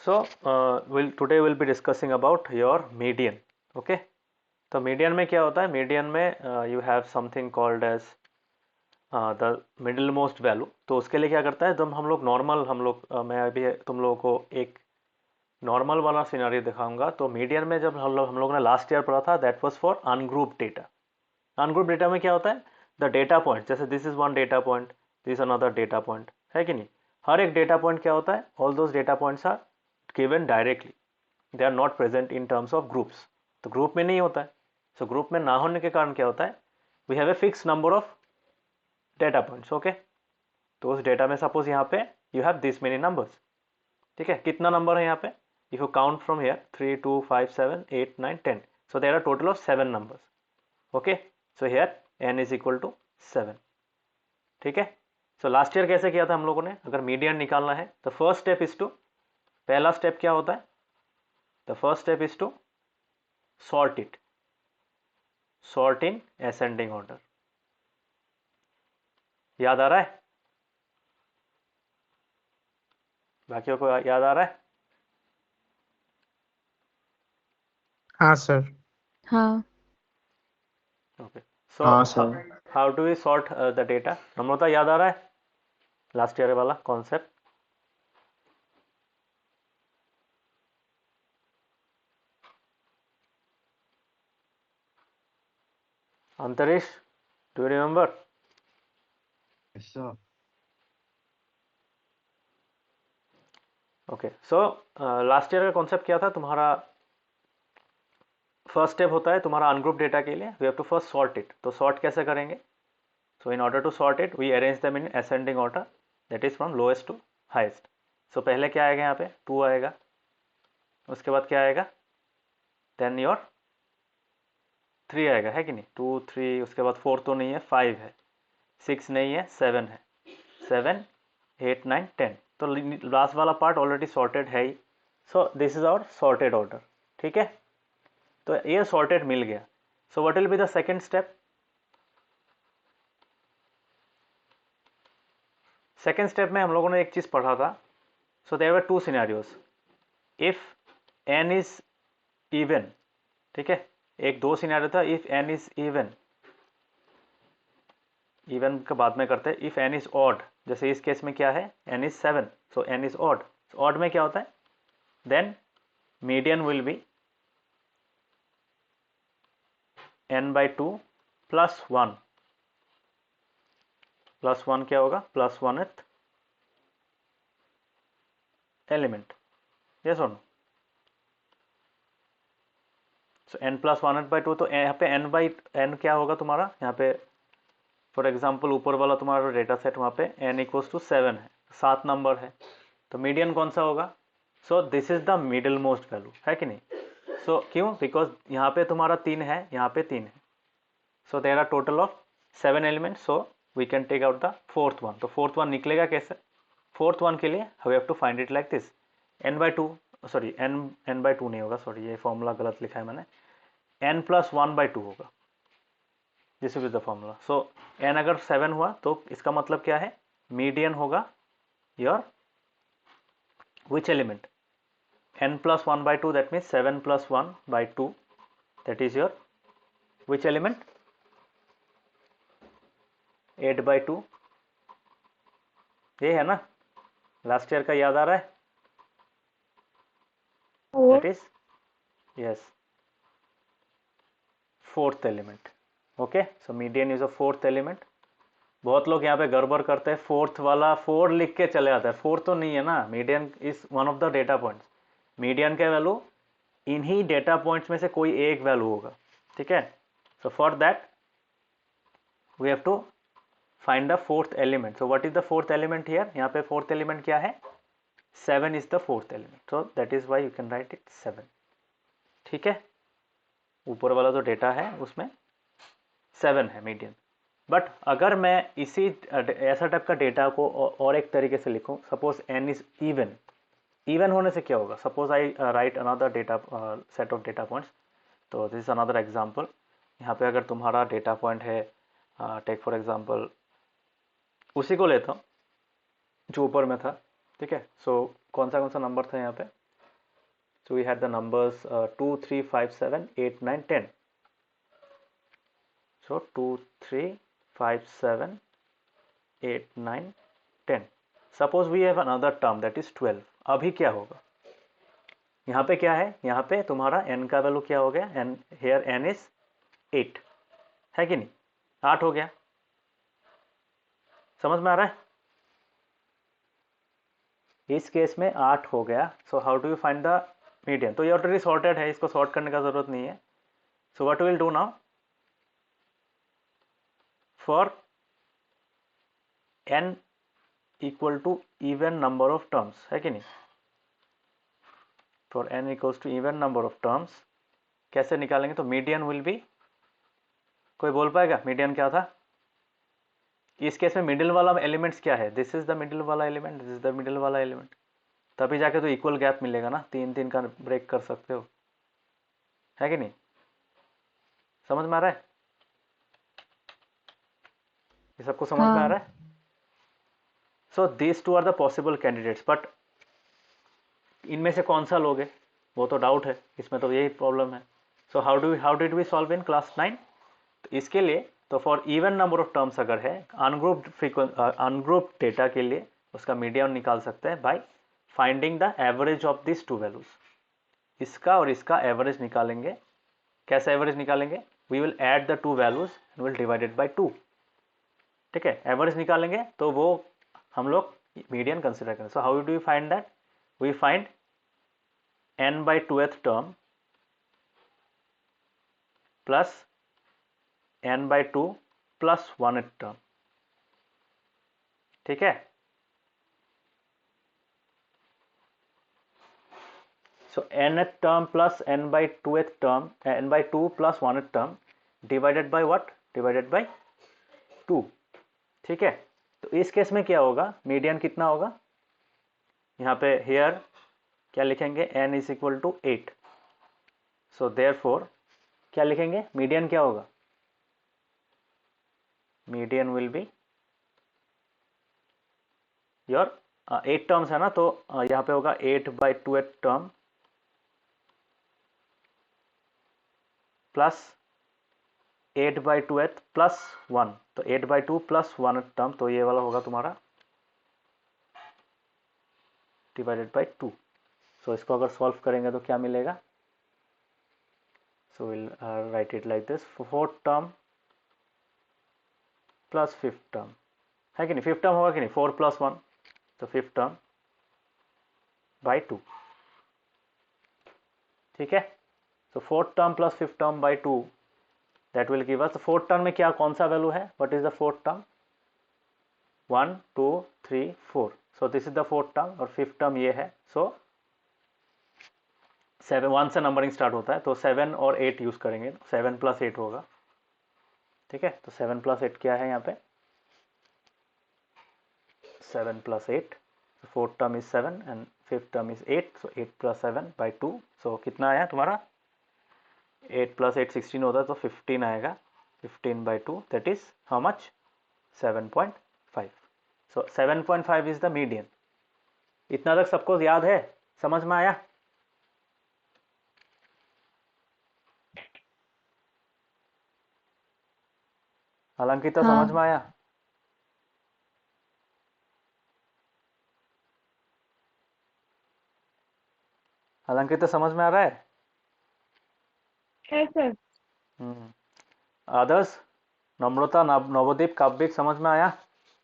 Today will be discussing about your median. Okay, तो median में क्या होता है? मीडियन में you have something called as the middle most value. तो उसके लिए क्या करता है, जब हम लोग नॉर्मल मैं अभी तुम लोगों को एक नॉर्मल वाला सिनेरियो दिखाऊंगा. तो मीडियन में जब हम लोग ने लास्ट ईयर पढ़ा था, that was for ungroup data. Ungroup data में क्या होता है? द डेटा पॉइंट, जैसे this is one data point, this another data point, है कि नहीं? हर एक डेटा पॉइंट क्या होता है? All those data points are given directly, they are not present in terms of groups. तो ग्रुप में नहीं होता है. सो ग्रुप में ना होने के कारण क्या होता है? We have a fix number of data points. Okay, तो उस डेटा में सपोज यहाँ पे you have this many numbers. ठीक है, कितना नंबर है यहाँ पे? If you count from here 3 2 5 7 8 9 10, so there are total of 7 numbers. Okay, so here n is equal to 7. ठीक है, सो लास्ट ईयर कैसे किया था हम लोगों ने? अगर मीडियन निकालना है तो फर्स्ट स्टेप इज टू, पहला स्टेप क्या होता है? The first step is to sort it, sort in ascending order. याद आ रहा है? बाकियों को याद आ रहा है? हाँ सर. हाँ. ओके, सो हाँ sir. How do we sort the data? Namrata, याद आ रहा है लास्ट ईयर वाला concept? Antariksh, do you remember? Yes, sir. Okay, so last year का कॉन्सेप्ट क्या था तुम्हारा? फर्स्ट स्टेप होता है तुम्हारा अनग्रुप डेटा के लिए, we have to first sort it. तो सॉर्ट कैसे करेंगे? So in order to sort it we arrange them in ascending order, that is from lowest to highest. So पहले क्या आएगा? यहाँ पे 2 आएगा, उसके बाद क्या आएगा? देन योर 3 आएगा, है कि नहीं? 2 3, उसके बाद 4 तो नहीं है, 5 है, 6 नहीं है, 7 है, 7 8 9 10. तो लास्ट वाला पार्ट ऑलरेडी सॉर्टेड है ही. So this is our sorted order. ठीक है, तो ये सॉर्टेड मिल गया. So what will be the second step? Second step में हम लोगों ने एक चीज पढ़ा था. So there were 2 scenarios. If n is even, ठीक है, एक 2 सिनेरियो था. If n is even, even के बाद में करते हैं. इफ n इज ऑड, जैसे इस केस में क्या है? n is 7, so n is odd. Odd में क्या होता है? Then median will be n by 2 plus 1. Plus 1 क्या होगा? Plus 1th element. यस और no? So n plus 1th by 2. तो यहाँ पे n by n क्या होगा तुम्हारा? यहाँ पे फॉर एग्जाम्पल ऊपर वाला तुम्हारा डेटा सेट, वहाँ पे n इक्वल्स टू 7 है, 7 नंबर है. तो मीडियन कौन सा होगा? सो this is the middle most value, है कि नहीं? सो क्यों? बिकॉज यहाँ पे तुम्हारा 3 है, यहाँ पे 3 है. So there are total of 7 elements. So we can take out the fourth one. तो फोर्थ वन निकलेगा कैसे? फोर्थ वन के लिए we have to find it like this, n by 2, sorry n by 2 नहीं होगा, सॉरी ये formula गलत लिखा है मैंने, n प्लस 1 by 2 होगा. This is the formula. So n अगर 7 हुआ तो इसका मतलब क्या है? मीडियन होगा your which element? n plus 1 by 2, that means 7 plus 1 by 2, that is your which element? 8 by 2. ये है ना? लास्ट ईयर का याद आ रहा है? That is yes, fourth element. Okay, so median is a fourth element. बहुत लोग यहाँ पे गड़बड़ करते हैं, फोर्थ वाला 4 लिख के चले आते हैं. 4 तो नहीं है ना. Median is one of the data points. Median का वैल्यू इन्हीं डेटा पॉइंट्स में से कोई एक वैल्यू होगा. ठीक है, so for that we have to find the fourth element. So what is the fourth element here? यहाँ पे फोर्थ एलिमेंट क्या है? 7 is the fourth element. So that is why you can write it 7. ठीक है, ऊपर वाला जो data है उसमें 7 है मीडियन. बट अगर मैं इसी ऐसा टाइप का डेटा को और एक तरीके से लिखूं, suppose n is even. Even होने से क्या होगा? Suppose I right another data set of data points. तो दिस इज अनदर एग्जांपल. यहाँ पे अगर तुम्हारा डेटा पॉइंट है, टेक फॉर एग्जांपल उसी को लेता हूँ जो ऊपर में था. ठीक है, सो कौन सा नंबर था यहाँ पे? So we had the numbers 2, 3, 5, 7, 8, 9, 10. So 2, 3, 5, 7, 8, 9, 10. Suppose we have another term that is 12. अभी क्या होगा? यहाँ पे क्या है? यहाँ पे तुम्हारा n का वैल्यू क्या हो गया? n here n is 8 है कि नहीं? 8 हो गया. समझ में आ रहा है? इस केस में 8 हो गया. सो how do you find the median? तो ये ऑलरेडी सॉर्टेड है, इसको सॉर्ट करने का जरूरत नहीं है. So what will do now? For n equal to even number of terms, है कि नहीं? For n equals to even number of terms कैसे निकालेंगे? तो मीडियन विल बी, कोई बोल पाएगा मीडियन क्या था? इस केस में मिडिल वाला एलिमेंट्स क्या है? दिस इज द मिडिल वाला element, this is the middle वाला एलिमेंट. तभी जाके तो इक्वल गैप मिलेगा ना, 3 3 का ब्रेक कर सकते हो, है कि नहीं? समझ में आ रहा है? ये सबको समझ में आ रहा है? So this two are the possible candidates, but इनमें से कौन सा लोगे वो तो डाउट है, इसमें तो यही प्रॉब्लम है. So how did we solve in class 9? तो इसके लिए तो for even number of terms अगर है, अनग्रुप्ड डेटा के लिए उसका मीडियन निकाल सकते हैं by finding the average of this two values. इसका और इसका एवरेज निकालेंगे. कैसे एवरेज निकालेंगे? We will add the two values and will divided by 2. ठीक है, एवरेज निकालेंगे तो वो हम लोग मीडियन कंसिडर करें. So how do you find that? We find n by 2th term plus n by 2 plus 1th term. ठीक है, so nth term plus n by 2th term, n by 2 plus 1th term divided by what? Divided by 2. ठीक है, तो इस case में क्या होगा? Median कितना होगा? यहाँ पे हियर क्या लिखेंगे? n is equal to 8. So therefore क्या लिखेंगे? मीडियन क्या होगा? Median will be your 8 terms है ना, तो यहाँ पे होगा 8 by 2th term plus 8 by 2th plus 1. तो 8 by 2 प्लस 1th टर्म, तो ये वाला होगा तुम्हारा डिवाइडेड बाय 2. सो इसको अगर सॉल्व करेंगे तो क्या मिलेगा? So will write it like this. 4th term plus 5th term, है कि नहीं? 5th टर्म होगा कि नहीं? 4 प्लस 1, तो 5th टर्म बाय 2. ठीक है, so 4th term plus 5th term by 2 that will give us. 4th term में क्या कौन सा वैल्यू है? What is the 4th term? 1 2 3 4. So this is the 4th term और 5th टर्म ये है. सो 7 1 से नंबरिंग स्टार्ट होता है, तो 7 और 8 यूज करेंगे, 7 प्लस 8 होगा. ठीक है, तो 7 प्लस 8 क्या है यहाँ पे? 7 plus 8. Fourth term is 7 and fifth term is 8. So 8 plus 7 by 2. सो कितना आया तुम्हारा? 8 प्लस 8 16 होता है, तो 15 आएगा. 15 by 2 that is how much? 7.5. So 7.5 is the median. इतना तक सबको याद है? समझ में आया? हालांकि तो समझ में आया? हालांकि तो समझ में आ रहा है? सर. आदर्श, नम्रता, नवदीप, काव्यिक समझ में आया?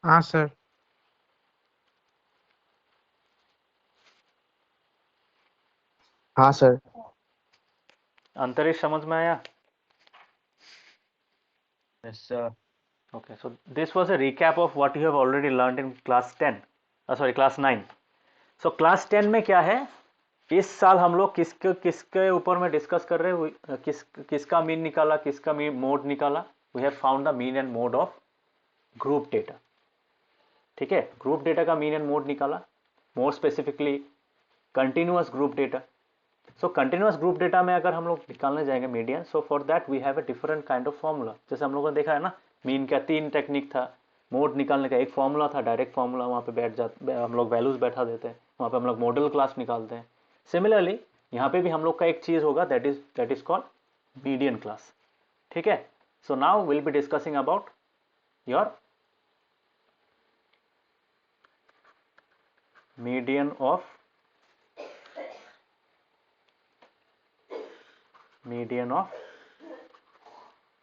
हाँ सर. हाँ सर. अंतरिक्ष समझ में आया? Yes, sir. Okay, so this was a recap of what you have already learned in class 10. Class 9. So class 10 में क्या है? इस साल हम लोग किसके ऊपर में डिस्कस कर रहे हैं? किसका मीन निकाला, किसका मोड निकाला? We have found the mean and mode of group data. ठीक है, ग्रुप डेटा का मीन एंड मोड निकाला. More specifically continuous group data. So continuous group data में अगर हम लोग निकालने जाएंगे median, so for that we have a different kind of formula. जैसे हम लोगों ने देखा है ना, मीन का 3 टेक्निक था, मोड निकालने का एक फॉर्मूला था, डायरेक्ट फॉर्मूला. वहाँ पे बैठ जाते, हम लोग वैल्यूज बैठा देते हैं, वहाँ पे हम लोग मॉडल क्लास निकालते हैं. सिमिलरली यहाँ पे भी हम लोग का एक चीज होगा, that is called median class. ठीक है, so now will be discussing about your median of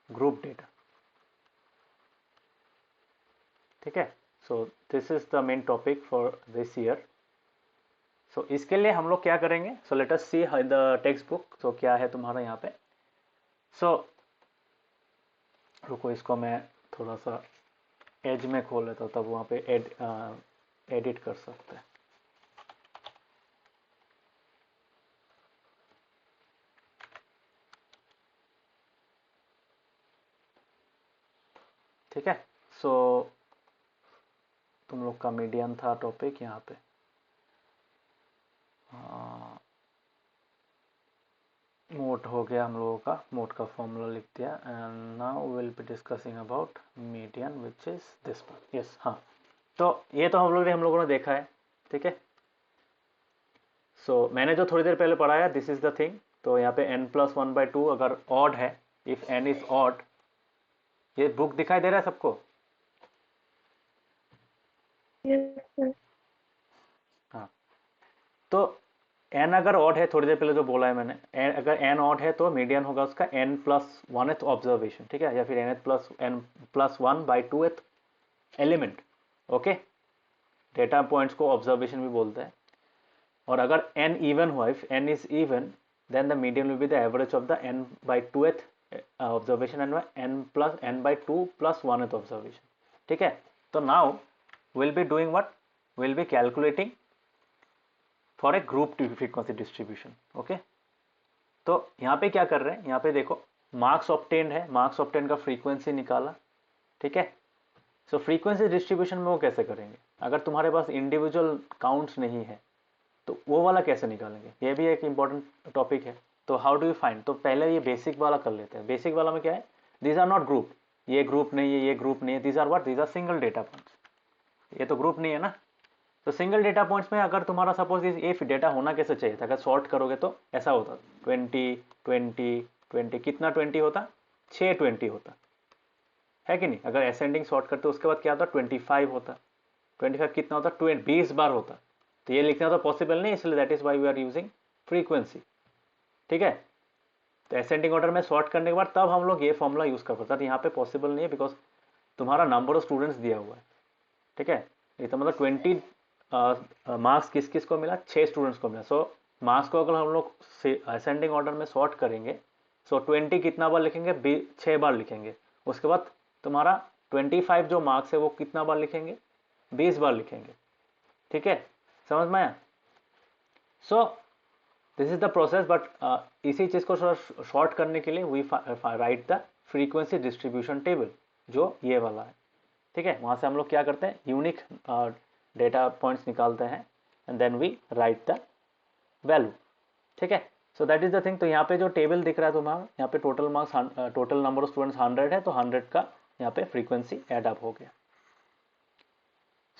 group data. ठीक है, so this is the main topic for this year. सो इसके लिए हम लोग क्या करेंगे, so let us see the text book. So क्या है तुम्हारा यहाँ पे, सो रुको इसको मैं थोड़ा सा एज में खोल लेता हूँ, तब वहाँ पे एडिट कर सकते हैं। ठीक है, सो तुम लोग का मीडियन था टॉपिक यहाँ पे। मोड हो गया हम लोगों का, मोड का फॉर्मूला लिख दिया, and now will be discussing about median which is this one. Yes, हाँ, तो ये तो हम लोगों ने देखा है। ठीक है, सो मैंने जो थोड़ी देर पहले पढ़ाया, दिस इज द थिंग। तो यहाँ पे n+1/2 अगर ऑड है, इफ n इज ऑड, ये बुक दिखाई दे रहा है सबको? हाँ, तो n अगर ऑड है, थोड़ी देर पहले जो बोला है मैंने, अगर n ऑड है तो मीडियन होगा उसका n+1th ऑब्जर्वेशन। ठीक है, या फिर n+1/2th element. Okay, data points को ऑब्जर्वेशन भी बोलते हैं। और अगर n इवन हुआ, if n is even, then the median will be the average of the n/2th observation and n+n/2+1th observation. ठीक है, तो now will be doing what, will be calculating for a group frequency distribution. Okay, तो यहाँ पे क्या कर रहे हैं, यहाँ पे देखो मार्क्स ऑब्टेन्ड है, मार्क्स ऑब्टेन्ड का फ्रीक्वेंसी निकाला। ठीक है, सो फ्रीक्वेंसी डिस्ट्रीब्यूशन में वो कैसे करेंगे, अगर तुम्हारे पास इंडिविजुअल काउंट्स नहीं है तो वो वाला कैसे निकालेंगे, ये भी एक इंपॉर्टेंट टॉपिक है। तो हाउ डू यू फाइंड, तो पहले ये बेसिक वाला कर लेते हैं। बेसिक वाला में क्या है, दीज आर नॉट ग्रुप, ये ग्रुप नहीं है, ये ग्रुप नहीं है, these are what, these are single data points. ये तो ग्रुप नहीं है ना। तो सिंगल डेटा पॉइंट्स में अगर तुम्हारा सपोज ये डेटा होना कैसे चाहिए था, अगर सॉर्ट करोगे तो ऐसा होता 20 20 20, कितना 20 होता, 6 20 होता है कि नहीं। अगर असेंडिंग सॉर्ट करते उसके बाद क्या होता, 25 होता। 25 कितना होता, 20 बार होता। तो ये लिखना तो पॉसिबल नहीं, इसलिए that is why we are using frequency. ठीक है, तो असेंडिंग ऑर्डर में सॉर्ट करने के बाद तब हम लोग ये फॉर्मूला यूज कर सकते हैं। यहाँ पे पॉसिबल नहीं है, बिकॉज तुम्हारा नंबर ऑफ स्टूडेंट्स दिया हुआ है। ठीक है, ये तो मतलब 20 मार्क्स किस किस को मिला, 6 स्टूडेंट्स को मिला। सो मार्क्स को अगर हम लोग असेंडिंग ऑर्डर में सॉर्ट करेंगे, सो 20 कितना बार लिखेंगे, 6 बार लिखेंगे। उसके बाद तुम्हारा 25 जो मार्क्स है वो कितना बार लिखेंगे, 20 बार लिखेंगे। ठीक है, समझ में आया। So this is the process, but इसी चीज को शॉर्ट करने के लिए we write the frequency distribution table, जो ये वाला है। ठीक है, वहां से हम लोग क्या करते हैं, यूनिक डेटा पॉइंट्स निकालते हैं and then we write the value. ठीक है, so that is the thing. तो यहाँ पे जो टेबल दिख रहा है तुम्हारा, यहाँ पे total marks, total number of students 100 है, तो 100 का यहाँ पे फ्रीक्वेंसी एड अप हो गया।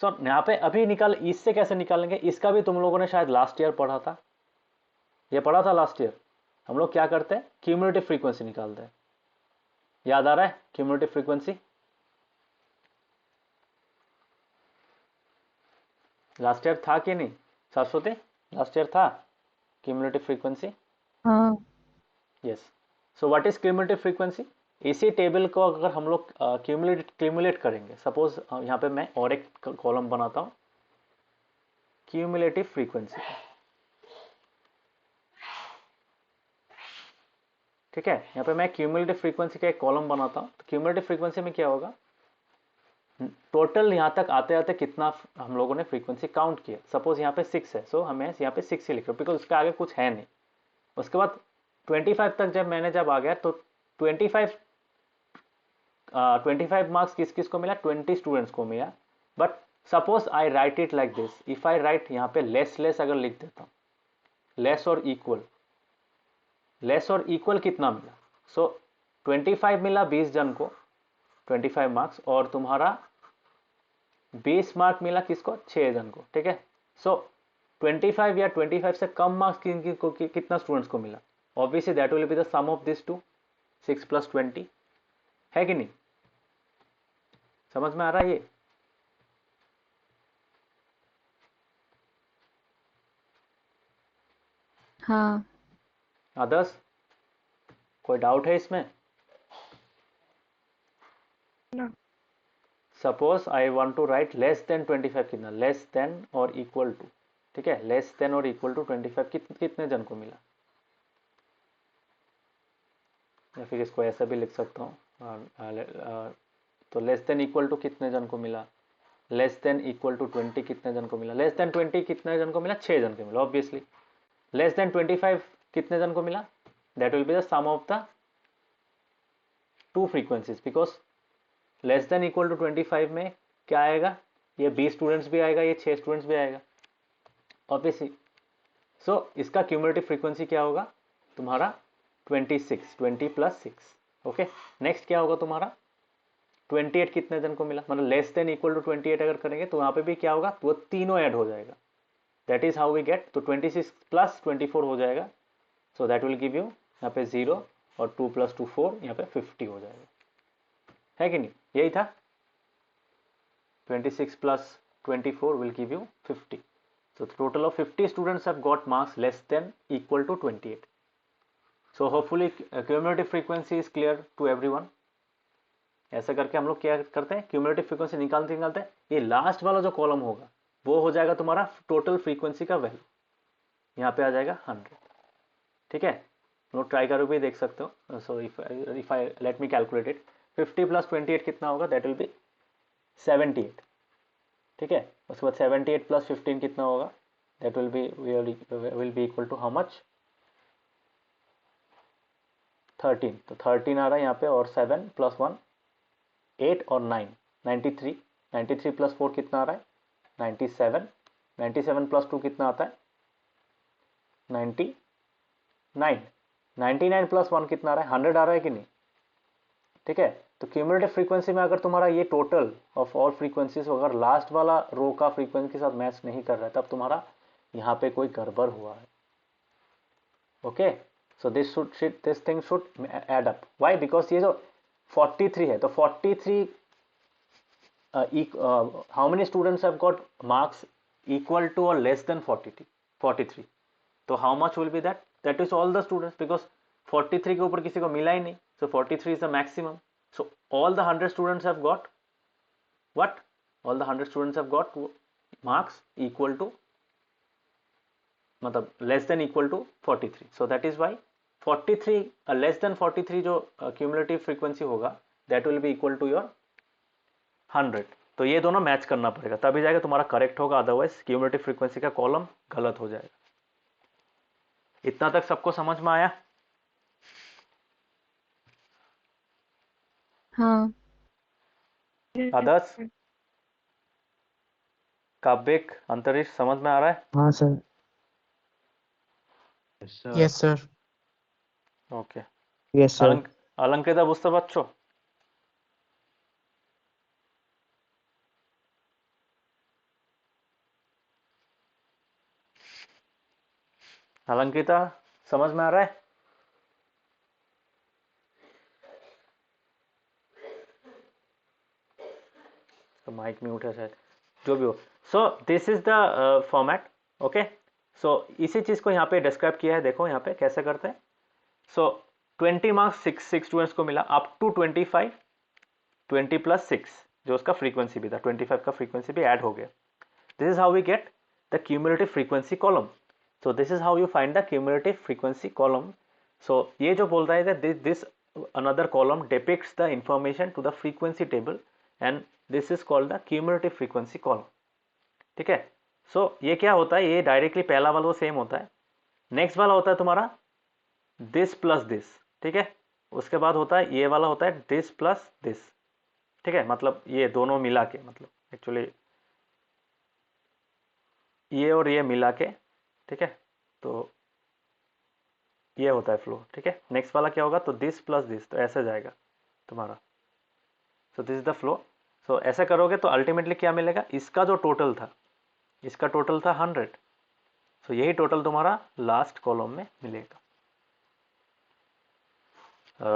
सो यहाँ पे अभी निकाल, इससे कैसे निकालेंगे, इसका भी तुम लोगों ने शायद लास्ट ईयर पढ़ा था, ये पढ़ा था लास्ट ईयर। हम लोग क्या करते हैं, क्यूमुलेटिव फ्रीक्वेंसी निकालते हैं। याद आ रहा है क्यूमुलेटिव फ्रीक्वेंसी, लास्ट ईयर था कि नहीं सरस्वती, लास्ट ईयर था क्यूमुलेटिव फ्रीक्वेंसी? हाँ yes, so what is cumulative frequency. इसी टेबल को अगर हम लोग क्यूमुलेट करेंगे, सपोज यहाँ पे मैं और एक कॉलम बनाता हूँ क्यूमुलेटिव फ्रीक्वेंसी। ठीक है, यहाँ पे मैं क्यूमुलेटिव फ्रीक्वेंसी का एक कॉलम बनाता हूँ। तो क्यूमुलेटिव फ्रीक्वेंसी में क्या होगा, टोटल यहाँ तक आते आते कितना हम लोगों ने फ्रीक्वेंसी काउंट किया। सपोज यहाँ पे 6 है, सो हमें यहाँ पे 6 ही लिख रहे, बिकॉज उसके आगे कुछ है नहीं। उसके बाद 25 तक जब आ गया, तो 25 मार्क्स किस किस को मिला, 20 स्टूडेंट्स को मिला। But suppose I right it like this, if I right यहाँ पे लेस अगर लिख देता हूँ, लेस और इक्वल कितना मिला, सो 25 मिला 20 जन को, 25 मार्क्स, और तुम्हारा 20 मार्क मिला किसको, 6 जन को। ठीक है, सो 25 या 25 से कम मार्क्स कितना स्टूडेंट्स को मिला? Obviously that will be the sum of this two, 6 + 20, है कि नहीं? समझ में आ रहा है ये? हाँ। अदर्स कोई डाउट है इसमें? Suppose I want to write less than 25, कितना? लेस देन और इक्वल टू, ठीक है, लेस देन और इक्वल टू 25 कितने जन को मिला? या फिर इसको ऐसा भी लिख सकता हूँ, तो लेस देन इक्वल टू कितने जन को मिला? लेस देन इक्वल टू 20 कितने जन को मिला? लेस देन 20 कितने जन को मिला? 6 जन को मिला ऑब्वियसली। लेस देन 25 कितने जन को मिला? That will be the sum of the two frequencies, because less than equal to 25 में क्या आएगा? ये 20 स्टूडेंट्स भी आएगा, ये 6 स्टूडेंट्स भी आएगा ऑब्वियसली। सो इसका क्यूमुलेटिव फ्रीक्वेंसी क्या होगा तुम्हारा? 26, 20 + 6। ओके, नेक्स्ट क्या होगा तुम्हारा? 28 कितने जन को मिला? मतलब लेस देन इक्वल टू 28 अगर करेंगे तो यहाँ पे भी क्या होगा? तो वो तीनों ऐड हो जाएगा। That is how we get, तो 26 + 24 हो जाएगा। So that will give you यहाँ पे 0 और 2 + 2 4, यहाँ पे 50 हो जाएगा, है कि नहीं? यही था, 26 + 24 will give you 50. So the total of 50 students have got marks less than equal to 28. So hopefully cumulative frequency is clear to everyone. ऐसा करके हम लोग क्या करते हैं? क्यूमुलेटिव फ्रीक्वेंसी निकालते हैं, ये लास्ट वाला जो कॉलम होगा वो हो जाएगा तुम्हारा टोटल फ्रीक्वेंसी का वैल्यू, यहाँ पे आ जाएगा 100, ठीक है? लोग ट्राई करो भी देख सकते हो। So if I let me calculate it, 50 + 28 कितना होगा? दैट विल बी 78, ठीक है? उसके बाद 78 + 15 कितना होगा? That will be equal to how much? 13। तो 13 आ रहा है यहाँ पे, और 7 + 1 8 और 9 93, 93 + 4 कितना आ रहा है? 97, 97 + 2 कितना आता है? 99, 99 + 1 कितना आ रहा है? 100 आ रहा है कि नहीं? ठीक है, तो क्यूमुलेटिव फ्रीक्वेंसी में अगर तुम्हारा ये टोटल ऑफ ऑल फ्रीक्वेंसीज अगर लास्ट वाला रो का फ्रीक्वेंसी के साथ मैच नहीं कर रहा है, तब तुम्हारा यहाँ पे कोई गड़बड़ हुआ है। Okay, so this thing should add up. Why? Because ये जो 43 है, तो 43 how many students have got marks equal to और लेस देन 43? तो how much will be that? That is all the students, because 43 के ऊपर किसी को मिला ही नहीं, so 43 is the maximum. So all the 100 students have got what? All the 100 students have got marks equal to, मतलब less than equal to 43. So that is why 43 less than 43 जो cumulative frequency होगा that will be equal to your 100. तो ये दोनों match करना पड़ेगा, तभी जाएगा तुम्हारा करेक्ट होगा, अदरवाइज क्यूमुलेटिव फ्रीक्वेंसी का कॉलम गलत हो जाएगा। इतना तक सबको समझ में आया? हाँ। अदर्स? काव्यक, अंतरिक्ष, समझ में आ रहा है? हाँ sir. Yes, sir. Yes sir. Okay, yes sir. Alankrita बुझতে পারছো? अलंकृता समझ में आ रहा है? तो माइक म्यूट है शायद, जो भी हो। So this is the format. Okay, so इसी चीज को यहाँ पे डिस्क्राइब किया है, देखो यहाँ पे कैसे करते हैं। सो 20 मार्क्स 6 स्टूडेंट्स को मिला अप टू 25, 20 + 6 जो उसका फ्रीक्वेंसी भी था, 25 का फ्रीक्वेंसी भी ऐड हो गया। This is how we get the cumulative frequency column. So this is how you find the cumulative frequency column. So ये जो बोल रहा है this another column depicts the information to the frequency table and this is called the cumulative frequency column। ठीक है, सो ये क्या होता है? ये डायरेक्टली पहला वाला तो सेम होता है, नेक्स्ट वाला होता है तुम्हारा दिस प्लस दिस, ठीक है? उसके बाद होता है ये वाला होता है दिस प्लस दिस, ठीक है? मतलब ये दोनों मिला के, मतलब एक्चुअली ये और ये मिला के, ठीक है? तो ये होता है फ्लो, ठीक है? नेक्स्ट वाला क्या होगा? तो दिस प्लस दिस, तो ऐसे जाएगा तुम्हारा। So this is the flow. So ऐसा करोगे तो अल्टीमेटली क्या मिलेगा? इसका जो टोटल था, इसका टोटल था 100, तो यही टोटल तुम्हारा लास्ट कॉलम में मिलेगा।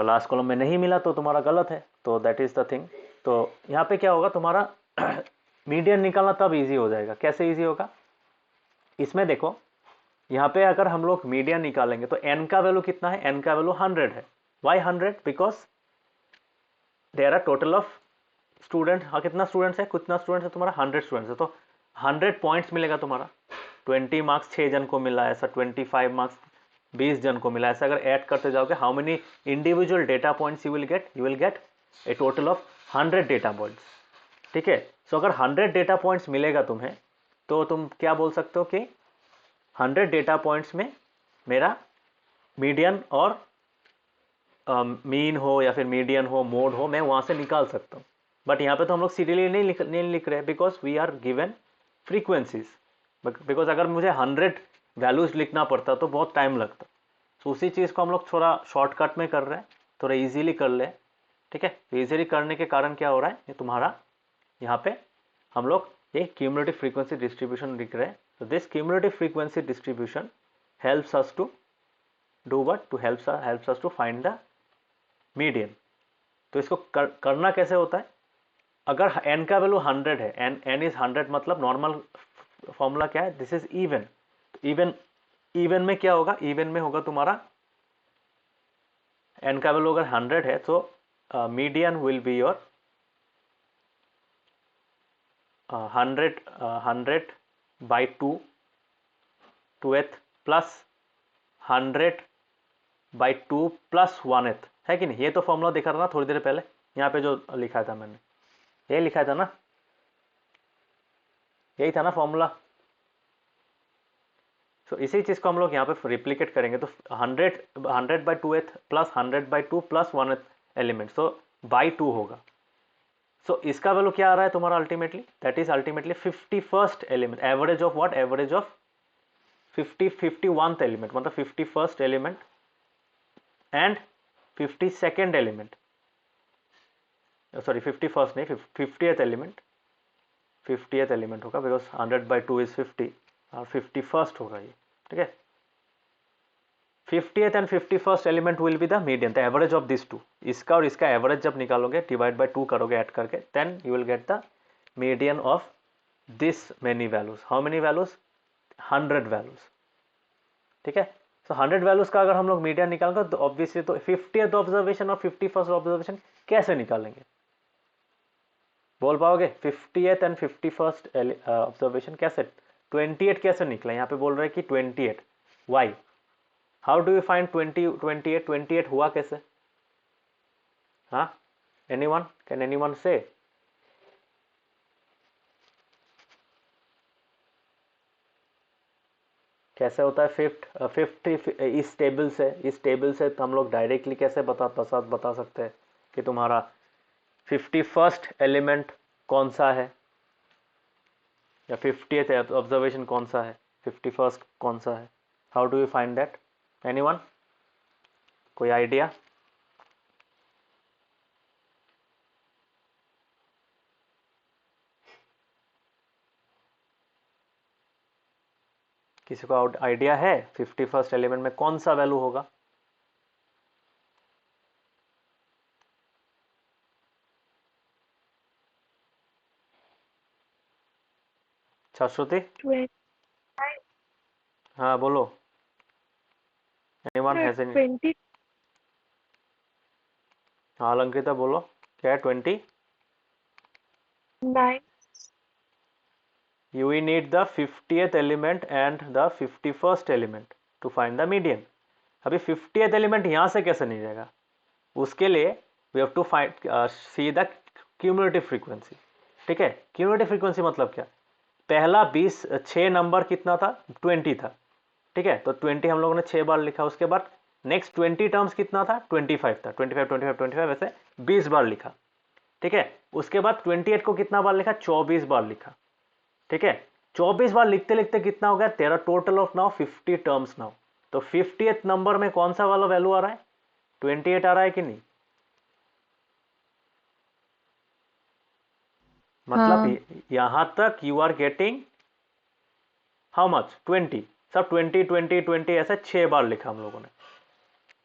लास्ट कॉलम में नहीं मिला तो तुम्हारा गलत है, तो दैट इज द थिंग। तो यहाँ पे क्या होगा, तुम्हारा मीडियन निकालना तब इजी हो जाएगा। कैसे इजी होगा, इसमें देखो, यहाँ पे अगर हम लोग मीडियन निकालेंगे तो n का वैल्यू कितना है, n का वैल्यू 100 है। Why 100? Because there are total of student. हाँ, कितना स्टूडेंट्स है, कितना स्टूडेंट्स है तुम्हारा, 100 स्टूडेंट्स है। तो 100 पॉइंट्स मिलेगा तुम्हारा। 20 मार्क्स 6 जन को मिला, ऐसा 25 मार्क्स 20 जन को मिला। ऐसा अगर ऐड करते जाओगे, how many individual data points you will gate, you will gate A total of 100 data points. ठीक है, सो अगर 100 डेटा पॉइंट्स मिलेगा तुम्हें, तो तुम क्या बोल सकते हो कि 100 डेटा पॉइंट्स में मेरा मीडियन और मीन हो या फिर मीडियन हो, मोड हो, मैं वहाँ से निकाल सकता हूँ। बट यहाँ पे तो हम लोग सीरियली नहीं लिख रहे, because we are given frequencies. Because अगर मुझे 100 वैल्यूज लिखना पड़ता तो बहुत टाइम लगता। तो उसी चीज़ को हम लोग थोड़ा शॉर्टकट में कर रहे हैं, थोड़ा ईजीली कर ले। ठीक है, तो ईजीली करने के कारण क्या हो रहा है, ये तुम्हारा यहाँ पे हम लोग एक क्यूमुलेटिव फ्रीक्वेंसी डिस्ट्रीब्यूशन लिख रहे हैं। तो this cumulative frequency distribution helps us to do what, to helps us to find the median. तो इसको करना कैसे होता है, अगर n का वैल्यू 100 है, n इज 100, मतलब नॉर्मल फॉर्मूला क्या है, दिस इज इवन। इवन में क्या होगा, इवन में होगा तुम्हारा n का वैल्यू अगर 100 है तो median will be your 100 by 2th plus 100 by 2 plus 1th, है कि नहीं। ये तो फॉर्मूला दिखा रहा ना थोड़ी देर पहले, यहाँ पे जो लिखा था मैंने, यही लिखा था ना, यही था ना फॉर्मूला। तो इसी चीज़ को हम लोग यहाँ पे रिप्लिकेट करेंगे। तो 100 by 2th plus 100 by 2 plus 1th element, so by 2 होगा। सो इसका वैल्यू क्या आ रहा है तुम्हारा ultimately, that is ultimately 51st element, average of what, average of 51th element, मतलब 51st element and 52nd element, sorry 51st नहीं, 50th एलिमेंट, 50th एलिमेंट होगा, because 100 by 2 is 50 और 51st होगा ये। ठीक है, 50th and 51st element will be the median, the average of this two. इसका और इसका एवरेज जब निकालोगे, डिवाइड बाय 2 करोगे ऐड करके, then you will get the median of this many values. How many values, 100 values. ठीक है, सो 100 values का अगर हम लोग मीडियन निकालेंगे तो ऑब्वियसली तो 50th ऑब्जर्वेशन और 51st ऑब्जर्वेशन कैसे निकालेंगे, बोल पाओगे। 50th एंड 51st ऑब्जर्वेशन कैसे, 28 कैसे निकला, यहाँ पे बोल रहे हैं कि 28, why, how do you find 28 हुआ कैसे, हाँ, एनीवन, कैन एनीवन से। कैसे होता है 50 इस टेबल से हम लोग डायरेक्टली कैसे बता सकते हैं कि तुम्हारा 51st एलिमेंट कौन सा है या 50th ऑब्जर्वेशन कौन सा है, 51st कौन सा है, how do you find that, anyone, कोई आइडिया। किसी को आइडिया है 51st एलिमेंट में कौन सा वैल्यू होगा। शाश्वती, हाँ बोलो, एनीवन हैज एनी, 29। हाँ अलंकृता बोलो, क्या है 20। You need the 50th element and the 51st element to find the median. अभी 50th एलिमेंट यहाँ से कैसे नहीं जाएगा, उसके लिए we have to find see the cumulative frequency। ठीक है, cumulative frequency मतलब क्या, पहला 6 नंबर कितना था, 20 था। ठीक है, तो 20 हम लोगों ने 6 बार लिखा, उसके बाद नेक्स्ट 20 टर्म्स कितना था, 25 था, 25 ऐसे 20 बार लिखा। ठीक है, उसके बाद 28 को कितना बार लिखा, 24 बार लिखा। ठीक है, 24 बार लिखते लिखते कितना हो गया तेरा total of now 50 terms now. तो 50th नंबर में कौन सा वाला वैल्यू आ रहा है, 28 आ रहा है कि नहीं, मतलब हाँ। यहां तक you are getting how much, 20। सब 20 20 20 ऐसे 6 बार लिखा हम लोगों ने।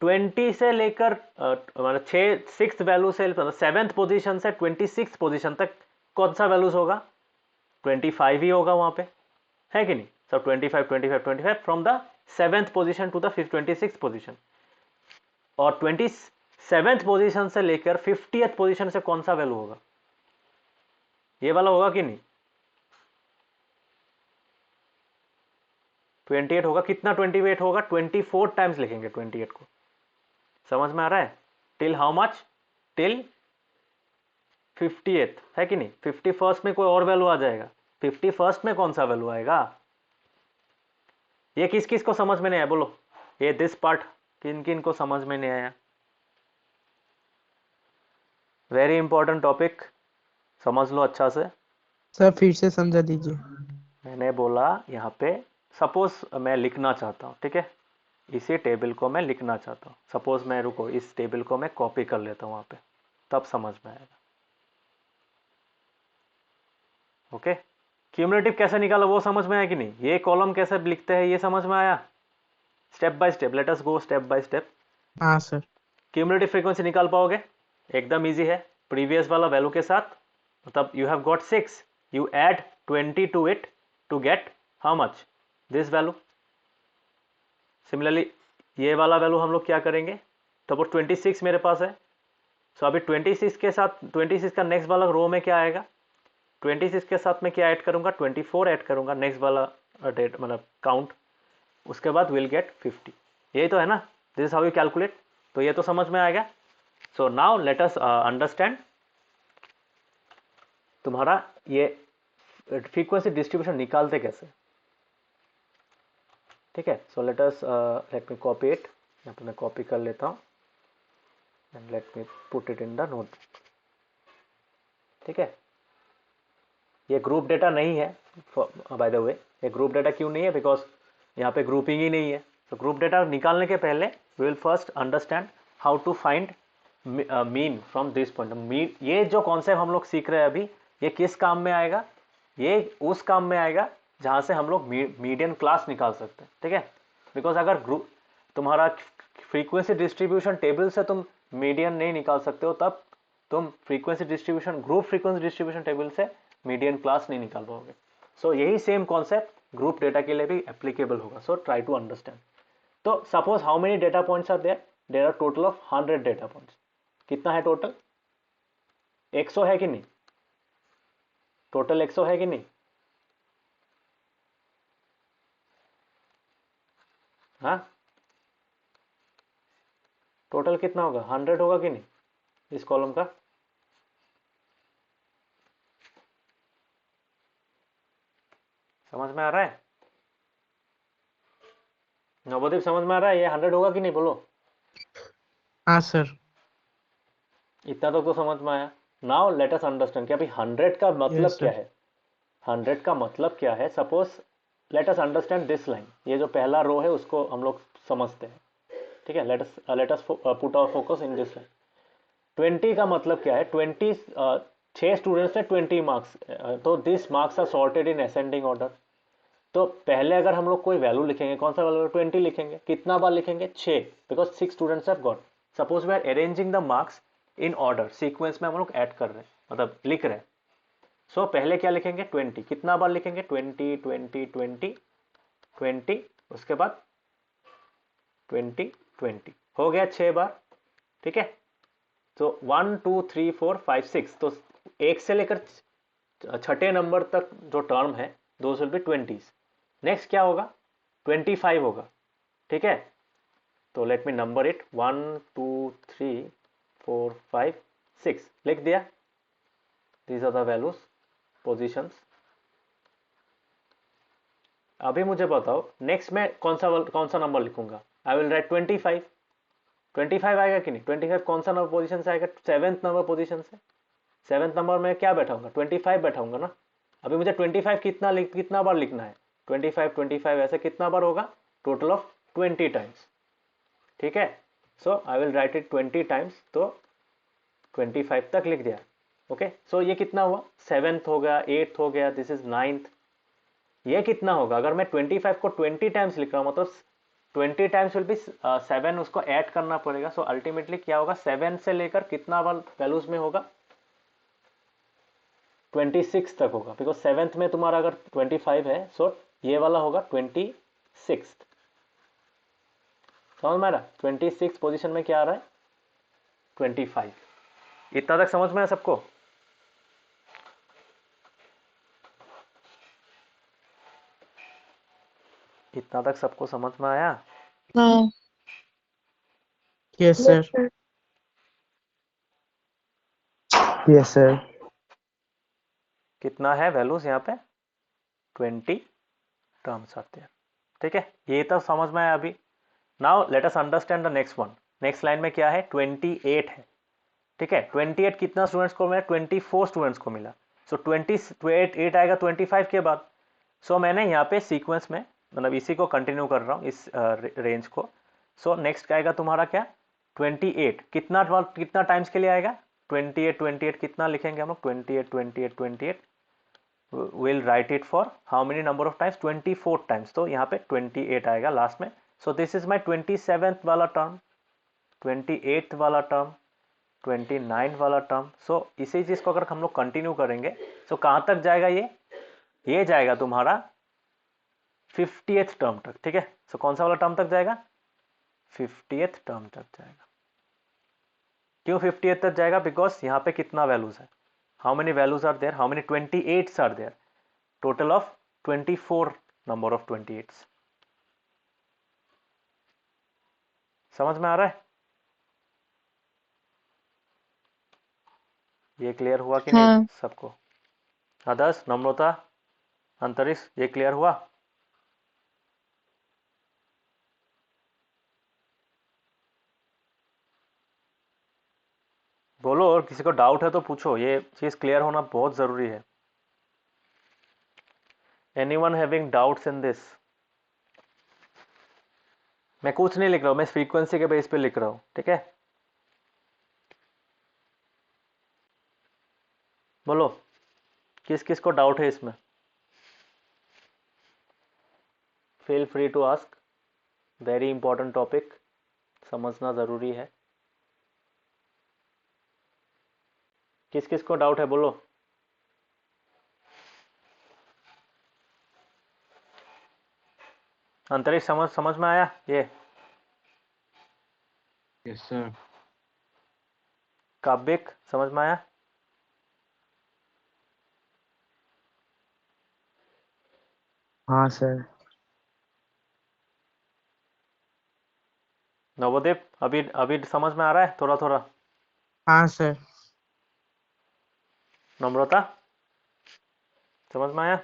20 से लेकर मतलब 6 वैल्यू से मतलब 7th पोजीशन से 26 पोजीशन तक कौन सा वैल्यूज होगा? 25 ही होगा वहां पे, है कि नहीं? सब 25 25 25 from the 7th position to the 26th position. और 27th पोजीशन से लेकर 50th पोजीशन से कौन सा वैल्यू होगा? ये वाला होगा कि नहीं? 28 होगा। कितना 28 होगा? 24 टाइम्स लिखेंगे 28 को। समझ में आ रहा है? Till how much? Till 50th, है कि नहीं? 51st में कोई और वैल्यू आ जाएगा। 51st में कौन सा वैल्यू आएगा? ये किस किस को समझ में नहीं आया बोलो? ये दिस पार्ट किन किन को समझ में नहीं आया? वेरी इंपॉर्टेंट टॉपिक, समझ लो अच्छा से। सर फिर से समझा दीजिए। मैंने बोला यहाँ पे सपोज मैं लिखना चाहता हूँ, ठीक है? इसी टेबल को मैं लिखना चाहता हूँ। सपोज मैं, रुको, इस टेबल को मैं कॉपी कर लेता हूँ वहाँ पे, तब समझ में आएगा। ओके, क्यूमुलेटिव कैसे निकाला वो समझ में आया कि नहीं? ये कॉलम कैसे लिखते हैं ये समझ में आया? Step by step, let us go step by step. हाँ सर। क्यूमुलेटिव फ्रीक्वेंसी निकाल पाओगे? एकदम इजी है। प्रीवियस वाला वैल्यू के साथ, मतलब you have got 6, you add 20 to it to get how much? This value. Similarly ये वाला वैल्यू हम लोग क्या करेंगे? तो वो 26 मेरे पास है। सो अभी 26 के साथ 26 का नेक्स्ट वाला रो में क्या आएगा? 26 के साथ में क्या ऐड करूंगा? 24 ऐड करूंगा नेक्स्ट वाला डेट, मतलब काउंट। उसके बाद विल गेट 50। यही तो है ना? This is how you calculate. तो ये तो समझ में आएगा। So now let us understand तुम्हारा ये फ्रीक्वेंसी डिस्ट्रीब्यूशन निकालते कैसे, ठीक है? So let me copy it. यहाँ पे मैं कॉपी कर लेता हूँ and let me put it in the notebook, ठीक है? ये ग्रुप डेटा नहीं है बाय द वे। ये ग्रुप डेटा क्यों नहीं है? बिकॉज यहाँ पे ग्रुपिंग ही नहीं है। तो ग्रुप डेटा निकालने के पहले we will first understand how to find mean from this point. Mean, ये जो कॉन्सेप्ट हम लोग सीख रहे हैं अभी, ये किस काम में आएगा? ये उस काम में आएगा जहाँ से हम लोग मीडियन क्लास निकाल सकते हैं, ठीक है? बिकॉज अगर ग्रुप तुम्हारा फ्रीक्वेंसी डिस्ट्रीब्यूशन टेबल से तुम मीडियन नहीं निकाल सकते हो, तब तुम frequency distribution, group frequency distribution table से मीडियन क्लास नहीं निकाल पाओगे। सो यही सेम कॉन्सेप्ट ग्रुप डेटा के लिए भी एप्लीकेबल होगा। So try to understand. तो suppose how many data points are there? There are total of 100 data points. कितना है टोटल? 100 है कि नहीं? टोटल 100 है कि नहीं? हाँ, टोटल कितना होगा? 100 होगा कि नहीं इस कॉलम का? समझ में आ रहा है? नवदीप समझ में आ रहा है? ये 100 होगा कि नहीं बोलो? हाँ सर। इतना तो समझ में आया। नाउ लेट अस अंडरस्टैंड कि अभी 100 का मतलब यस क्या सर। है। 100 का मतलब क्या है? Suppose let us understand this line. ये जो पहला रो है उसको हम लोग समझते हैं, ठीक है? Let us put our focus in this line. 20 का मतलब क्या है? 20 6 स्टूडेंट्स ने 20 मार्क्स, तो this marks are sorted in ascending order. तो पहले अगर हम लोग कोई वैल्यू लिखेंगे, कौन सा वैल्यू? 20 लिखेंगे। कितना बार लिखेंगे? 6, because 6 students have got. Suppose we are arranging the marks in order, sequence में हम लोग ऐड कर रहे हैं, मतलब लिख रहे हैं। सो पहले क्या लिखेंगे? 20। कितना बार लिखेंगे? 20 20 20 20, उसके बाद 20 20। हो गया 6 बार, ठीक है? तो 1 2 3 4 5 6, तो एक से लेकर छठे नंबर तक जो टर्म है those will be 20s। Next क्या होगा? 25 होगा, ठीक है? तो लेट मी नंबर इट। 1 2 3 4 5 6 लिख दिया। These are the values, positions. अभी मुझे बताओ नेक्स्ट में कौन सा नंबर लिखूंगा? आई विल राइट 25। 25 आएगा कि नहीं? 25 कौन सा नंबर पोजीशन से आएगा? 7th नंबर पोजीशन से। 7th नंबर में क्या बैठाऊंगा? 25 बैठाऊंगा ना। अभी मुझे 25 कितना बार लिखना है? 25 25 ऐसे कितना बार होगा? टोटल ऑफ 20 टाइम्स, ठीक है? So I will write it 20 times. तो 25 तक लिख दिया। ओके, सो ये कितना हुआ? 7th हो गया, 8th हो गया, दिस इज 9th, ये कितना होगा, अगर मैं 25 को 20 टाइम्स लिख रहा हूँ मतलब 20 टाइम्स विल बी 7, उसको ऐड करना पड़ेगा। सो अल्टीमेटली क्या होगा, 7 से लेकर कितना वैल्यूज में होगा, 26 तक होगा, बिकॉज 7th में तुम्हारा अगर 25 है सो ये वाला होगा 26। समझ में आ रहा, 26 पोजीशन में क्या आ रहा है, 25। इतना तक समझ में आया सबको? इतना तक सबको समझ में आया? हाँ। Yes sir. Yes sir. कितना है वैल्यूज यहाँ पे, 20 टर्म्स आते हैं। ठीक है, ये तो समझ में आया अभी। Now let us understand the next one. Next line में क्या है, 28 है। ठीक है, 28 कितना स्टूडेंट्स को मिला, 24 स्टूडेंट्स को मिला। सो 28 आएगा 25 के बाद। सो मैंने यहाँ पे सीक्वेंस में मतलब इसी को कंटिन्यू कर रहा हूँ, इस रेंज को। सो नेक्स्ट आएगा तुम्हारा क्या, 28 कितना टाइम्स के लिए आएगा, 28 कितना लिखेंगे हम लोग, 28 will write it for how many number of times, 24 times. तो यहाँ पे 28 आएगा लास्ट में। सो दिस इज माई 27th वाला टर्म, 28th वाला टर्म, 29 वाला टर्म। सो इसी चीज को अगर हम लोग कंटिन्यू करेंगे सो कहाँ तक जाएगा ये जाएगा तुम्हारा 50th टर्म तक। ठीक है, सो कौन सा वाला टर्म तक जाएगा, 50th टर्म तक जाएगा। क्यों 50th तक जाएगा, बिकॉज यहाँ पे कितना वैल्यूज है, how many values are there, how many 28s are there, total of 24 number of 28s। समझ में आ रहा है? ये क्लियर हुआ कि नहीं हाँ। सबको? आदर्श, नम्रता, अंतरिक्ष, ये क्लियर हुआ? बोलो, और किसी को डाउट है तो पूछो, ये चीज क्लियर होना बहुत जरूरी है। Anyone having doubts in this? मैं कुछ नहीं लिख रहा हूं, मैं फ्रीक्वेंसी के बेस पे लिख रहा हूं। ठीक है, बोलो किस किस को डाउट है इसमें, feel free to ask. Very important topic, समझना जरूरी है। किस किस को डाउट है बोलो। अंतरिक्ष समझ में आया ये? Yes sir. काव्यिक समझ में आया? हाँ सर। नवोदीप अभी अभी समझ में आ रहा है थोड़ा थोड़ा? हाँ सर। नम्रता समझ में आया?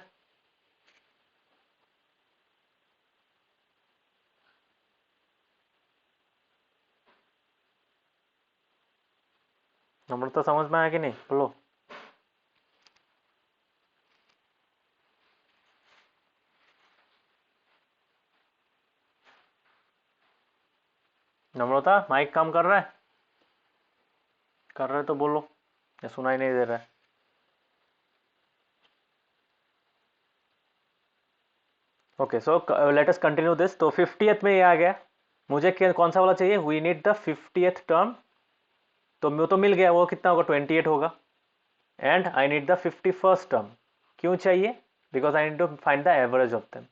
नम्रता समझ में आया कि नहीं बोलो। नम्रता माइक काम कर रहा है? कर रहे तो बोलो, या सुनाई नहीं दे रहा है? Okay, so let us continue this. तो 50th में ये आ गया, मुझे कौन सा वाला चाहिए, we need the 50th term. तो वो तो मिल गया, वो कितना होगा, 28 होगा। And I need the 51st term. क्यों चाहिए, because I need to find the average of them.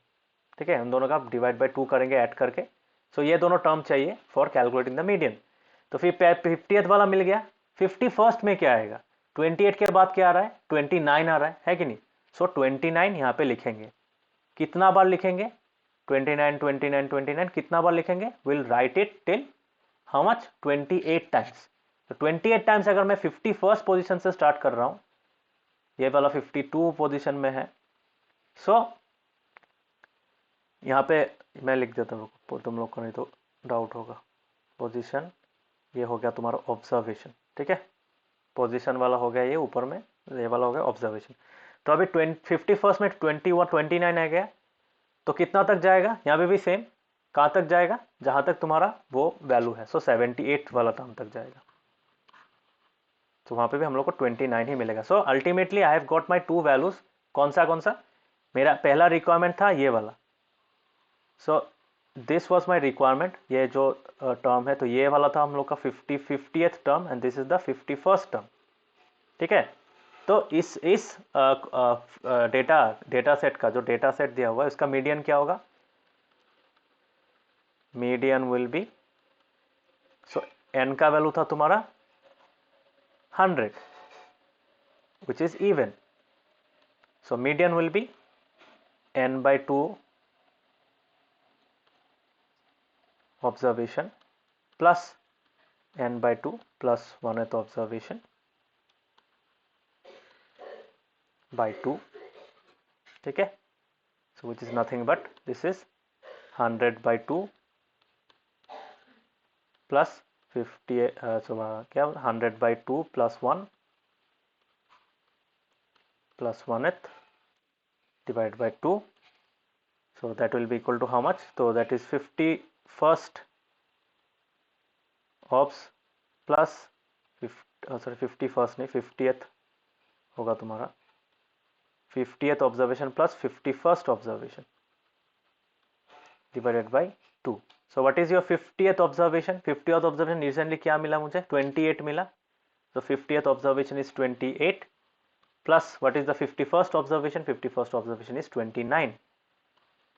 ठीक है, उन दोनों का डिवाइड बाई 2 करेंगे ऐड करके। सो ये दोनों टर्म चाहिए फॉर कैलकुलेटिंग द मीडियन। तो फिर 50th वाला मिल गया। 51st में क्या आएगा, 28 के बाद क्या आ रहा है, 29 आ रहा है कि नहीं। सो 29 यहाँ पे लिखेंगे। कितना बार लिखेंगे, 29 29 29 कितना बार लिखेंगे, will write it till how much, 28 times. तो 28 टाइम्स अगर मैं 51st पोजीशन से स्टार्ट कर रहा हूं, ये वाला 52 पोजीशन में है। सो यहाँ पे मैं लिख देता हूँ, तुम लोग को नहीं तो डाउट होगा। पोजीशन ये हो गया तुम्हारा ऑब्जर्वेशन। ठीक है, पोजीशन वाला हो गया ये ऊपर में, ये वाला हो गया ऑब्जर्वेशन। तो अभी 51st में 29 आ गया। तो कितना तक जाएगा, यहाँ पे भी सेम, कहाँ तक जाएगा, जहाँ तक तुम्हारा वो वैल्यू है। सो 78 वाला टर्म तक जाएगा। तो वहाँ पे भी हम लोग को 29 ही मिलेगा। So ultimately I have got my 2 values. कौन सा मेरा पहला रिक्वायरमेंट था ये वाला, so this was my requirement, ये जो टर्म है तो ये वाला था हम लोग का 50th term and this is the 51st term, ठीक है। तो इस डेटा सेट का जो डेटा सेट दिया हुआ है इसका मीडियन क्या होगा, median will B, so n का वैल्यू था तुम्हारा 100 which is even, so median will be n by 2 observation plus n by 2 plus 1th observation by 2, ठीक है। so which is nothing but this is 100 by 2 plus 50 क्या 100 by 2 plus 1 plus 1th divided by 2, so that will be equal to how much, so that is 51st obs plus 51st नहीं 50th होगा तुम्हारा, 50th observation plus 51st observation divided by 2. So what is your 50th observation? 50th observation recently क्या मिला मुझे, 28 मिला, so 50th observation is 28 plus what is the 51st observation, 51st observation is 29,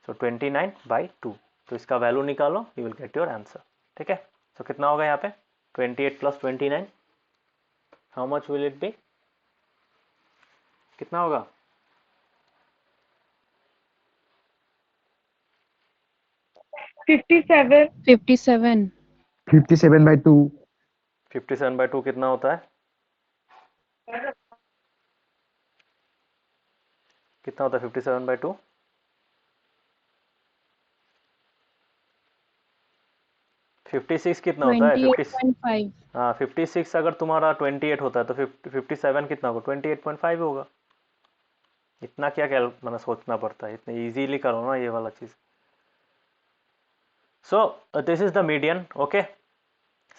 so 29 by 2, तो इसका value निकालो, you will get your answer, ठीक है। so कितना होगा यहाँ पे 28 plus 29, how much will it be, कितना होगा 57 57 57 by 2. 57 by 2 कितना होता है, कितना होता है 57 by 2, फिफ्टी सिक्स कितना होता है 28.5 हाँ 56 अगर तुम्हारा 28 होता है तो 57 कितना होगा 28.5 होगा। इतना क्या मतलब सोचना पड़ता है, इतने इजीली करो ना ये वाला चीज। सो this is the median, okay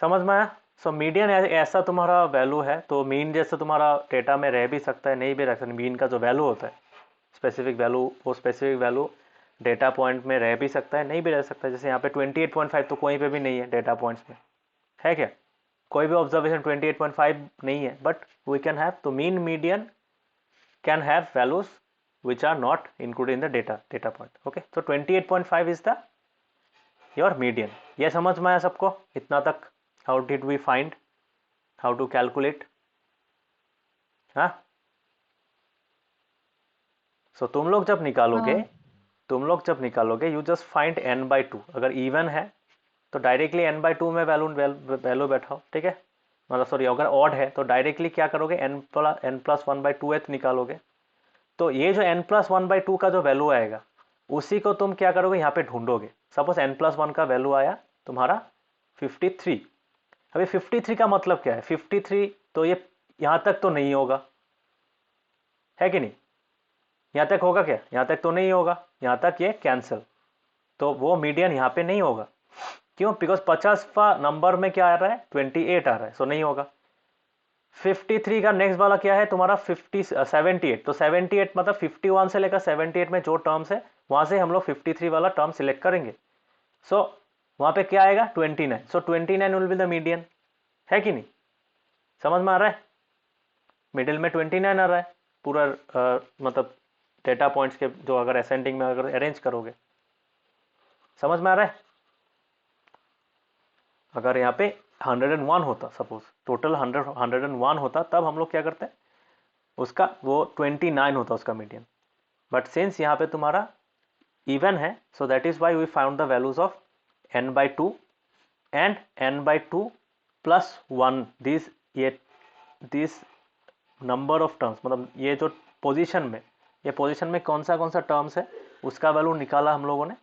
समझ में आया। सो मीडियन ऐसा तुम्हारा वैल्यू है, तो मीन जैसे तुम्हारा डेटा में रह भी सकता है नहीं भी रह सकता, मीन का जो वैल्यू होता है स्पेसिफिक वैल्यू, वो स्पेसिफिक वैल्यू डेटा पॉइंट में रह भी सकता है नहीं भी रह सकता है। जैसे यहाँ पे 28.5 तो कोई पे भी नहीं है डेटा पॉइंट्स में, है क्या, कोई भी ऑब्जर्वेशन 28.5 नहीं है, बट वी कैन हैव, तो mean median can have values which are not included in the data point, okay, so 28.5 is the your median। ये समझ में आया सबको इतना तक, how did we find, how to calculate, हाँ। so तुम लोग जब निकालोगे you just find n by 2, अगर even है तो डायरेक्टली n by 2 में वैल्यू बैठाओ, ठीक है, मतलब सॉरी अगर ऑड है तो डायरेक्टली क्या करोगे n plus 1 by 2th निकालोगे, तो ये जो n plus 1 by 2 का जो वैल्यू आएगा उसी को तुम क्या करोगे यहाँ पे ढूंढोगे। सपोज n plus 1 का वैल्यू आया तुम्हारा 53, अभी 53 का मतलब क्या है, 53 तो ये यहाँ तक तो नहीं होगा, है कि नहीं, यहाँ तक होगा क्या, यहाँ तक तो नहीं होगा, यहाँ तक ये कैंसिल, तो वो मीडियन यहाँ पे नहीं होगा। क्यों, बिकॉज 50वां नंबर में क्या आ रहा है 28 आ रहा है, सो नहीं होगा। 53 का नेक्स्ट वाला क्या है तुम्हारा 78, तो 78 मतलब 51 से लेकर 78 में जो टर्म्स है वहां से हम लोग 53 वाला टर्म सिलेक्ट करेंगे। सो वहां पे क्या आएगा 29, सो 29 विल बी द मीडियन, है कि नहीं, समझ में आ रहा है, मिडिल में 29 आ रहा है पूरा मतलब डेटा पॉइंट्स के जो अगर असेंडिंग में अगर अरेंज करोगे, समझ में आ रहा है। अगर यहाँ पे 101 होता, सपोज टोटल 101 होता, तब हम लोग क्या करते हैं उसका वो 29 होता उसका मीडियन, बट सिंस यहाँ पे तुम्हारा इवन है, so that is why we found the values of n by 2 and n by 2 plus 1, this number of terms, मतलब ये जो पोजीशन में कौन सा टर्म्स है उसका वैल्यू निकाला हम लोगों ने,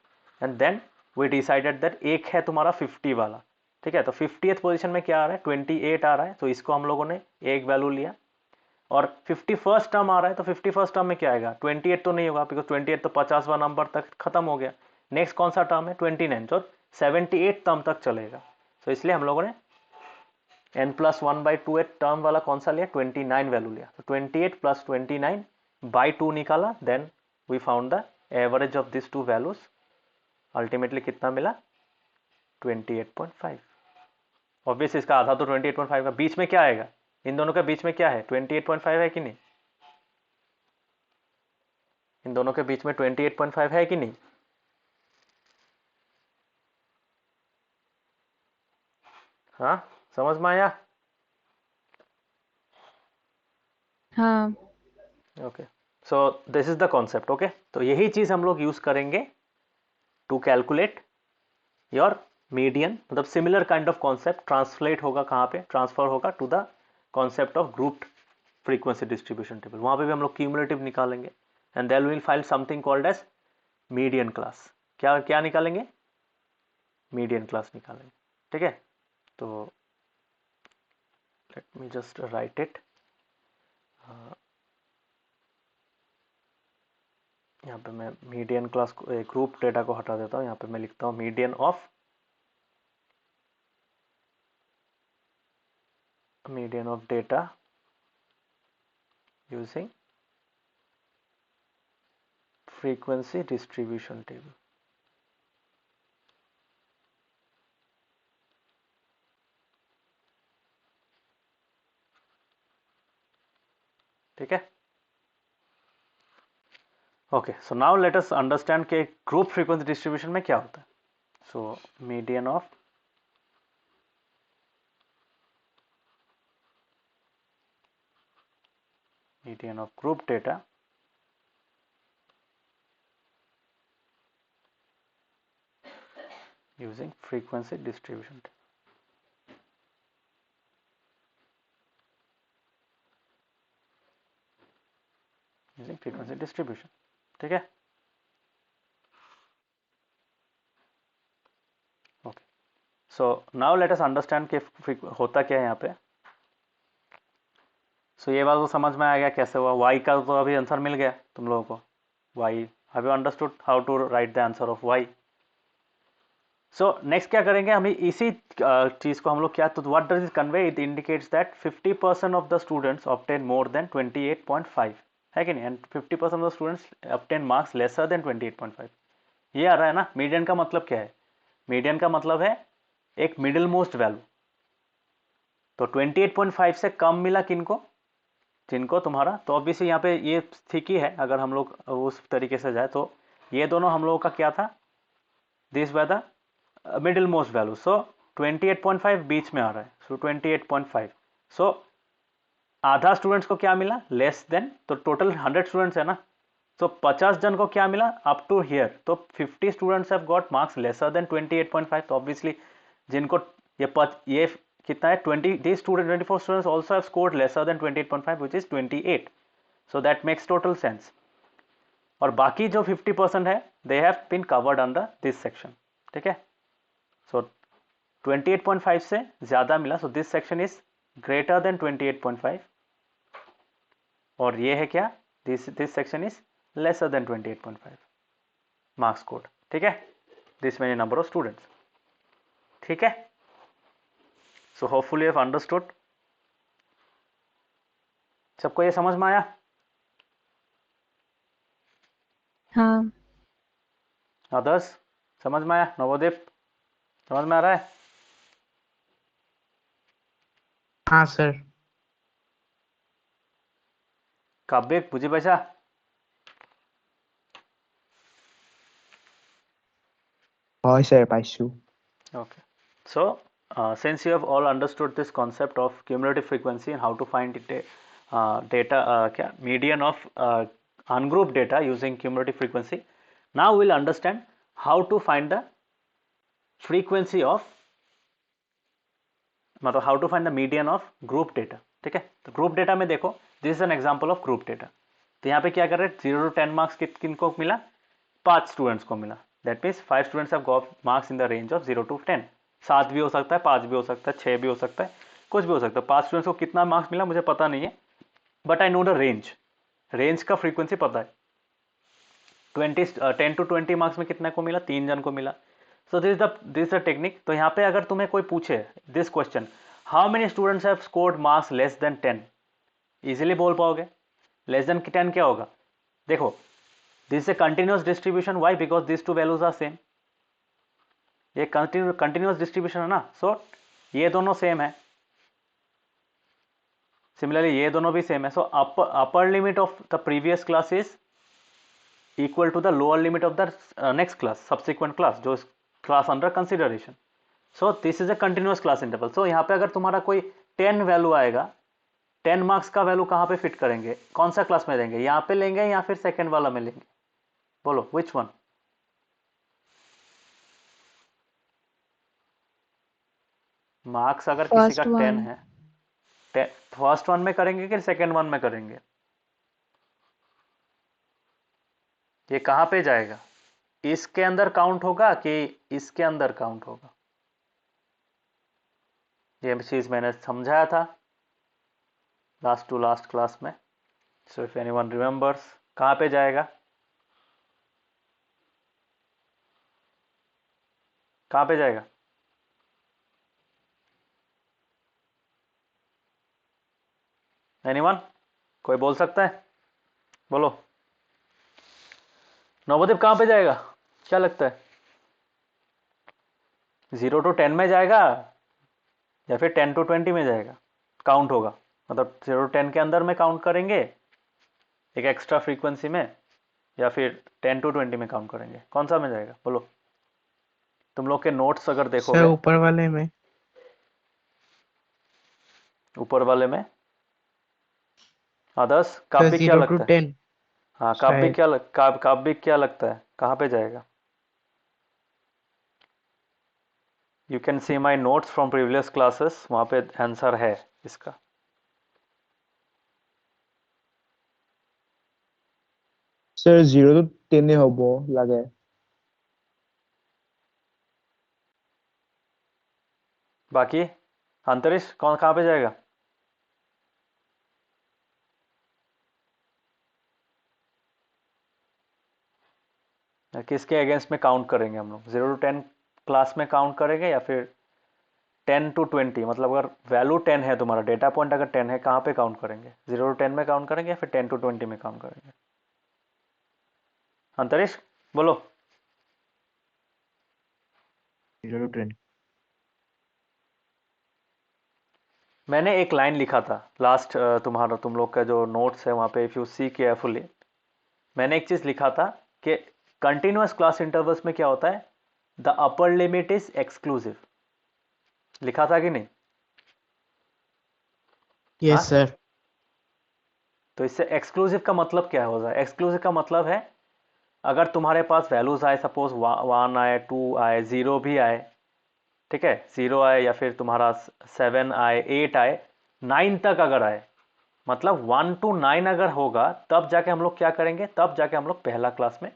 and then we decided that एक है तुम्हारा 50 वाला, ठीक है, तो 50th पोजीशन में क्या आ रहा है 28 आ रहा है, तो इसको हम लोगों ने एक वैल्यू लिया, और 51st टर्म आ रहा है, तो 51st टर्म में क्या आएगा 28 तो नहीं होगा, बिकॉज 28 तो 50वां नंबर तक खत्म हो गया। नेक्स्ट कौन सा टर्म है 29, जो 78 टर्म तक चलेगा, तो इसलिए हम लोगों ने n plus 1 by 2 टर्म वाला कौन सा लिया 29 वैल्यू लिया, तो 28 plus 29 by 2 निकाला, then we found the average of this two values, ultimately कितना मिला 28.5। ऑब्वियस इसका आधा तो 28.5 का, बीच में क्या आएगा, इन दोनों के बीच में क्या है 28.5 है कि नहीं, इन दोनों के बीच में 28.5 है कि नहीं, हाँ समझ में आया? हाँ okay, so this is the concept. Okay, तो यही चीज हम लोग यूज करेंगे टू कैलकुलेट योर मीडियन, मतलब similar kind of concept translate होगा कहाँ पे, ट्रांसफर होगा to the concept of group frequency distribution table. वहाँ पे भी हम लोग क्यूमुलेटिव निकालेंगे and then will find something called as median class. क्या क्या निकालेंगे, मीडियन क्लास निकालेंगे। ठीक है, तो let me just right it. यहाँ पे मैं मीडियन क्लास को, ग्रुप डेटा को हटा देता हूँ। यहाँ पे मैं लिखता हूँ median of data using frequency distribution table. ठीक है, okay, so now let us understand के ग्रुप फ्रीक्वेंसी डिस्ट्रीब्यूशन में क्या होता है। So median of group data using frequency distribution table. using frequency distribution, ठीक है। Okay, so now let us understand के होता क्या है यहाँ पे। सो ये बात तो समझ में आ गया कैसे हुआ। y का तो अभी आंसर मिल गया तुम लोगों को, y have you understood how to write the answer of y। So next क्या करेंगे, हम इसी चीज को हम लोग क्या, तो what does it convey, it indicates that 50% of the students obtain more than 28.5, है कि नहीं, and 50% of the students obtain marks lesser than 28.5। ये आ रहा है ना। मीडियन का मतलब क्या है, मीडियन का मतलब है एक मिडिल मोस्ट वैल्यू। तो 28.5 से कम मिला किनको, जिनको तुम्हारा, तो ऑब्वियसली यहाँ पे ये ठीक ही है। अगर हम लोग उस तरीके से जाए तो ये दोनों हम लोगों का क्या था, this by the middle most value. So 28.5 बीच में आ रहा है, सो 28.5। सो आधा स्टूडेंट्स को क्या मिला, लेस देन, तो टोटल 100 स्टूडेंट्स है ना, तो 50 जन को क्या मिला अप टू हियर, तो 50 students have got marks lesser than 28.5। तो ऑब्वियसली जिनको ये कितना है 20, these student 24 students also have scored lesser than 28.5 which is 28, so that makes total sense। और बाकी जो 50% है they have been covered under this section। ठीक है, so 28.5 से ज्यादा मिला, so this section is greater than 28.5, और ये है क्या, this section is lesser than 28.5 marks scored। ठीक है, this many number of students। ठीक है, so hopefully you have understood। सबको ये समझ में आया? हाँ अदर्स समझ में आया? नवोदीप समझ में आ रहा है? हाँ सर। काव्य बुझी पैसा? হয় sir, পাইছো। Okay, so since you have all understood this concept of cumulative frequency and how to find it, data क्या median of ungrouped data using cumulative frequency, now we'll understand how to find the frequency of, मतलब how to find the median of group data। ठीक है, तो group data में देखो, this is an example of group data. तो यहाँ पे क्या कर रहे हैं, 0 to 10 मार्क्स किनको मिला, 5 स्टूडेंट्स को मिला। That means 5 students have got marks in the range of 0 to 10। 7 भी हो सकता है, 5 भी हो सकता है, 6 भी हो सकता है, कुछ भी हो सकता है। 5 स्टूडेंट्स को कितना मार्क्स मिला मुझे पता नहीं है, but I know the range, range का फ्रीक्वेंसी पता है। 10 to 20 मार्क्स में कितना को मिला, 3 जन को मिला। So this is the technique. तो यहाँ पे अगर तुम्हें कोई पूछे this question, how many students have scored marks less than 10, easily बोल पाओगे। लेस देन 10 क्या होगा, देखो this is a continuous distribution. Why? Because this two values are same. ये कंटिन्यूअस डिस्ट्रीब्यूशन है ना, सो ये दोनों सेम है. सिमिलरली ये दोनों भी सेम है. So upper limit of the previous class is equal to the lower limit of the next class, subsequent class, जो class under consideration. So this is a continuous class interval. So यहाँ पे अगर तुम्हारा कोई 10 value आएगा, 10 marks का value कहाँ पे फिट करेंगे, कौन सा क्लास में लेंगे, यहाँ पे लेंगे या फिर सेकेंड वाला में लेंगे? बोलो विच वन? मार्क्स अगर किसी का 10 है, फर्स्ट वन में करेंगे कि सेकेंड वन में करेंगे? ये कहाँ पे जाएगा? इसके अंदर काउंट होगा कि इसके अंदर काउंट होगा? ये चीज मैंने समझाया था लास्ट टू लास्ट क्लास में. सो इफ एनीवन रिमेंबर्स, कहाँ पे जाएगा? कहाँ पे जाएगा? एनीवन? कोई बोल सकता है? बोलो. नवोदीप कहाँ पे जाएगा, क्या लगता है? 0 to 10 में जाएगा या फिर 10 to 20 में जाएगा? काउंट होगा मतलब 0 to 10 के अंदर में काउंट करेंगे एक एक्स्ट्रा फ्रीक्वेंसी में, या फिर 10 to 20 में काउंट करेंगे? कौन सा में जाएगा बोलो? तुम लोग के नोट्स अगर सर देखोगे, ऊपर वाले में. ऊपर वाले में. आदर्श, सर काव्य क्या 0 to लगता है? 10 हाँ, काव्य शायद. काव्य क्या लगता है, कहाँ पे जाएगा? You can see my notes from previous classes, वहाँ पे आंसर है इसका. Sir, 0 to 10 হ'ব লাগে. बाकी अंतरिक्ष कहाँ पे जाएगा? किसके अगेंस्ट में काउंट करेंगे हम लोग? 0 to 10 क्लास में काउंट करेंगे या फिर 10 to 20? मतलब अगर वैल्यू 10 है, तुम्हारा डेटा पॉइंट अगर 10 है, कहाँ पे काउंट करेंगे? 0 to 10 में काउंट करेंगे या फिर 10 to 20 में काउंट करेंगे? अंतरिक्ष बोलो. 0 to 10. मैंने एक लाइन लिखा था लास्ट, तुम लोग का जो नोट्स है वहाँ पे, इफ यू सी केयरफुली, मैंने एक चीज़ लिखा था कि कंटिन्यूअस क्लास इंटरवल्स में क्या होता है, the upper limit is exclusive. लिखा था कि नहीं? हाँ? Yes sir. तो इससे एक्सक्लूसिव का मतलब क्या होगा? एक्सक्लूसिव का मतलब है अगर तुम्हारे पास वैल्यूज आए, सपोज 1 आए, 2 आए, 0 भी आए, ठीक है, 0 आए या फिर तुम्हारा 7 आए, 8 आए, 9 तक अगर आए, मतलब 1 to 9 अगर होगा, तब जाके हम लोग क्या करेंगे? तब जाके हम लोग पहला क्लास में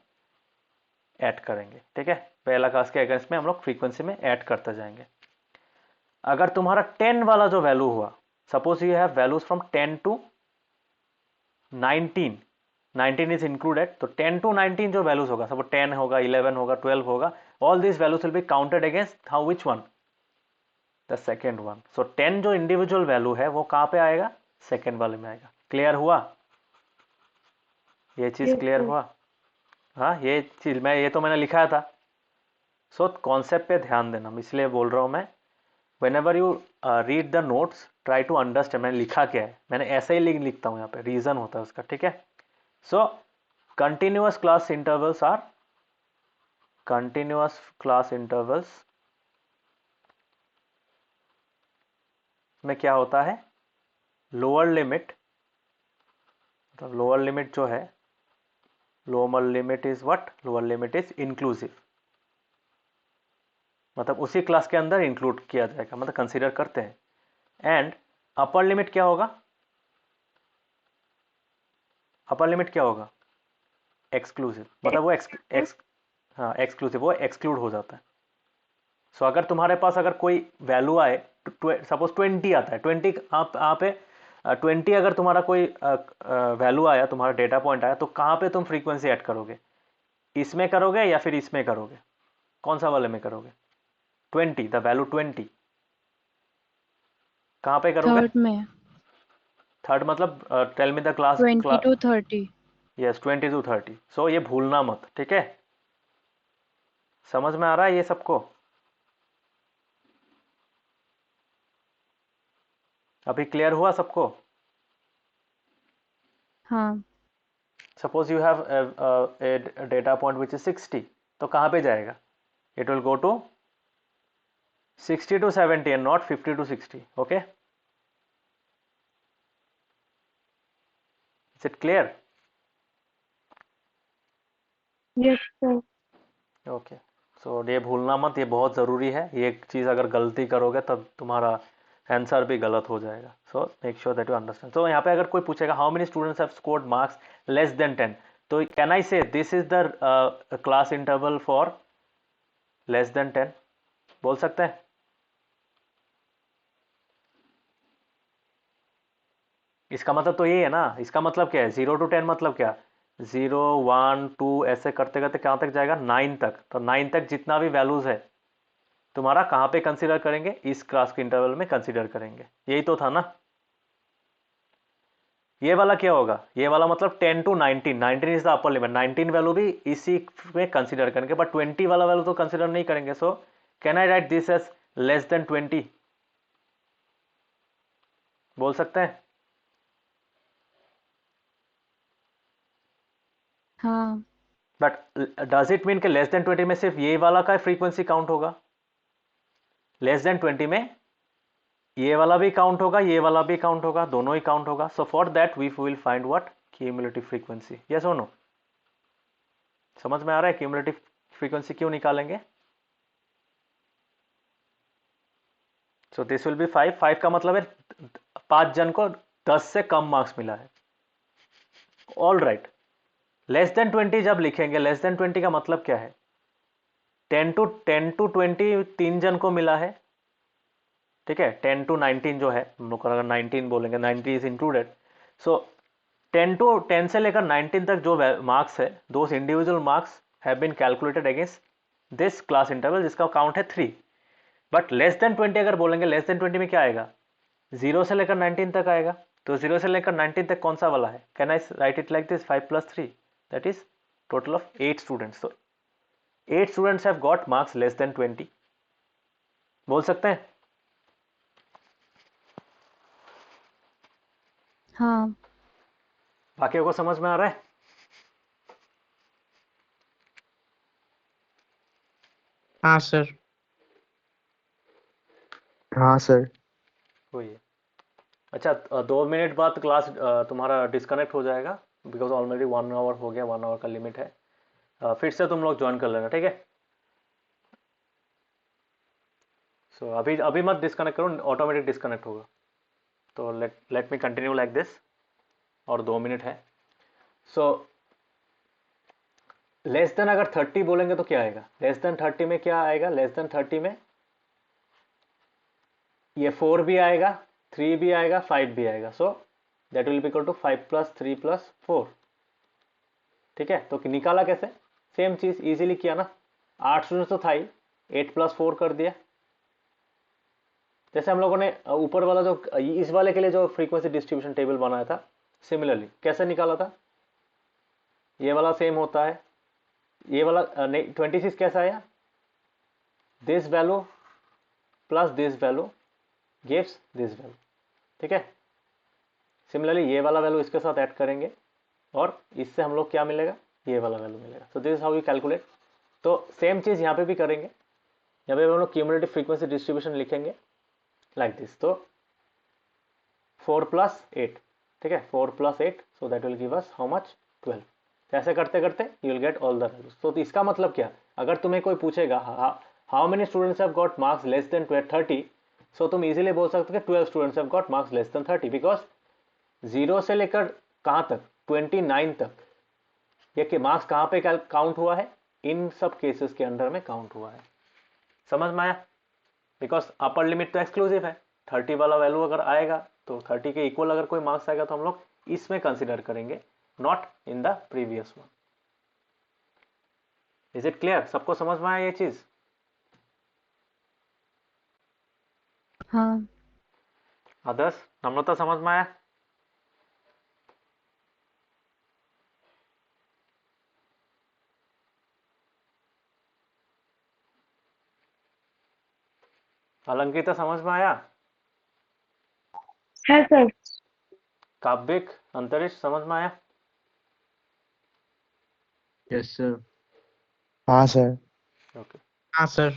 ऐड करेंगे. ठीक है, पहला क्लास के अगेंस्ट में हम लोग फ्रीक्वेंसी में ऐड करते जाएंगे. अगर तुम्हारा 10 वाला जो वैल्यू हुआ, suppose you have values from 10 to 19, 19 is included, तो 10 to 19 जो वैल्यूज होगा, सपोज 10 होगा, 11 होगा, 12 होगा, all this values will be counted against how which one? The second one. So 10 जो इंडिविजुअल वैल्यू है वो कहाँ पे आएगा? सेकेंड वाले में आएगा. क्लियर हुआ? ये चीज क्लियर हुआ? हाँ, ये चीज ये तो मैंने लिखा था. सो कॉन्सेप्ट पे ध्यान देना, इसलिए बोल रहा हूँ मैं. whenever you read the notes, try to understand मैंने लिखा क्या है. मैंने ऐसे ही लिखता हूँ, यहाँ पे रीजन होता है उसका. ठीक है, so continuous class intervals are continuous class intervals में क्या होता है? लोअर लिमिट, मतलब लोअर लिमिट जो है, lower limit is what? Lower limit is inclusive, मतलब उसी क्लास के अंदर इंक्लूड किया जाएगा, मतलब कंसीडर करते हैं. एंड अपर लिमिट क्या होगा? अपर लिमिट क्या होगा? एक्सक्लूसिव, मतलब वो हाँ, एक्सक्लूसिव, वो एक्सक्लूड हो जाता है. सो अगर तुम्हारे पास अगर कोई वैल्यू आए, सपोज 20 आता है, 20 आप पे 20 अगर तुम्हारा कोई वैल्यू आया, तुम्हारा डेटा पॉइंट आया, तो कहाँ पे तुम फ्रीक्वेंसी ऐड करोगे? इसमें करोगे या फिर इसमें करोगे? कौन सा वाले में करोगे? 20, द वैल्यू 20 कहाँ पे करोगे? थर्ड में. थर्ड मतलब tell me the class. 20 to 30. Yes 20 to 30। So ये भूलना मत, ठीक है? समझ में आ रहा है ये सबको? अभी क्लियर हुआ सबको? हाँ suppose you have a data point which is 60, तो कहाँ पे जाएगा? It will go to 60 to 70 and not 50 to 60। okay, is it clear? Yes sir. Okay, so ये भूलना मत, ये बहुत ज़रूरी है। ये एक चीज़ अगर गलती करोगे तब तुम्हारा आंसर भी गलत हो जाएगा। So make sure that you understand. तो यहाँ पे अगर कोई पूछेगा how many students have scored marks less than 10, तो कैन आई से this is the class interval for less than 10? बोल सकते हैं? इसका मतलब तो ये है ना, इसका मतलब क्या है? 0 to 10 मतलब क्या? 0 1 2 ऐसे करते करते कहाँ तक जाएगा? 9 तक। तो 9 तक जितना भी वैल्यूज है तुम्हारा कहाँ पे कंसीडर करेंगे? इस क्लास के इंटरवल में कंसीडर करेंगे। यही तो था ना। ये वाला क्या होगा? ये वाला मतलब 10 to 19, 19 is the upper limit, 19 value भी इसी में कंसीडर करेंगे, बट 20 वाला वैल्यू तो कंसीडर नहीं करेंगे। So can I write this as less than 20? बोल सकते हैं? हाँ बट डज इट मीन कि लेस देन 20 में सिर्फ ये वाला का फ्रीक्वेंसी काउंट होगा? लेस देन 20 में ये वाला भी काउंट होगा, ये वाला भी काउंट होगा, दोनों ही काउंट होगा। So for that we will find what? Cumulative frequency. Yes और नो? समझ में आ रहा है क्यूमुलेटिव फ्रीक्वेंसी क्यों निकालेंगे? So this will B 5। 5 का मतलब है 5 जन को 10 से कम मार्क्स मिला है। ऑल राइट, लेस देन 20 जब लिखेंगे, लेस देन 20 का मतलब क्या है? 10 to 20 3 जन को मिला है, ठीक है? 10 to 19 जो है, हम लोग अगर 19 बोलेंगे, 90 इज इंक्लूडेड। सो 10 से लेकर 19 तक जो मार्क्स है, those individual marks have been calculated against this class interval जिसका काउंट है 3। बट लेस देन 20 अगर बोलेंगे, लेस देन 20 में क्या आएगा? 0 से लेकर 19 तक आएगा। तो 0 से लेकर 19 तक कौन सा वाला है? Can I right it like this 5 + 3, that is total of 8 students. तो 8 students have got marks less than 20। बोल सकते हैं? हाँ बाकियों को समझ में आ रहा है? हाँ सर। हाँ सर। वही है। अच्छा, 2 मिनट बाद क्लास तुम्हारा डिस्कनेक्ट हो जाएगा, बिकॉज ऑलरेडी 1 आवर हो गया, 1 आवर का लिमिट है। फिर से तुम लोग ज्वाइन कर लेना, ठीक है? सो अभी अभी मत डिस्कनेक्ट करो, ऑटोमेटिक डिस्कनेक्ट होगा। तो let me continue like this. और 2 मिनट है। सो लेस देन अगर 30 बोलेंगे तो क्या आएगा? लेस देन 30 में क्या आएगा? लेस देन 30 में ये 4 भी आएगा, 3 भी आएगा, 5 भी आएगा। So that will be equal to 5 + 3 + 4। ठीक है? तो निकाला कैसे? सेम चीज इजीली किया ना। 8 स्टूडेंट्स तो था ही, 8 + 4 कर दिया। जैसे हम लोगों ने ऊपर वाला जो इस वाले के लिए जो फ्रीक्वेंसी डिस्ट्रीब्यूशन टेबल बनाया था, सिमिलरली कैसे निकाला था? ये वाला सेम होता है, ये वाला नहीं, 26 कैसा आया? This value plus this value gives this value. ठीक है? सिमिलरली ये वाला वैल्यू इसके साथ ऐड करेंगे और इससे हम लोग क्या मिलेगा? ये वाला वैल्यू मिलेगा। So this is how we calculate. तो सेम चीज यहाँ पे भी करेंगे। यहाँ पे हम लोग क्यूमुलेटिव फ्रीक्वेंसी डिस्ट्रीब्यूशन लिखेंगे लाइक दिस। तो 4 + 8, ठीक है? 4 + 8, so that will give us how much? 12। ऐसे करते करते you will get all the values. तो इसका मतलब क्या? अगर तुम्हें कोई पूछेगा how many students have got marks less than 30, सो तुम इजीली बोल सकते हो कि 12 students have got marks less than 30, because 0 से लेकर कहां तक? 29 तक ये कि मार्क्स कहां पे काउंट हुआ है? इन सब केसेस के अंडर में काउंट हुआ है। समझ में आया? बिकॉज अपर लिमिट तो एक्सक्लूसिव है। 30 वाला वैल्यू अगर आएगा तो 30 के इक्वल अगर कोई मार्क्स आएगा तो हम लोग इसमें कंसिडर करेंगे, not in the previous one. Is it clear? सबको समझ में आया ये चीज? हाँ अदर्स? नम्रता समझ में आया? अलंकिता समझ में आया? है सर। काव्यिक, अंतरिक्ष समझ में आया? Yes sir. हाँ सर। ओके हाँ sir.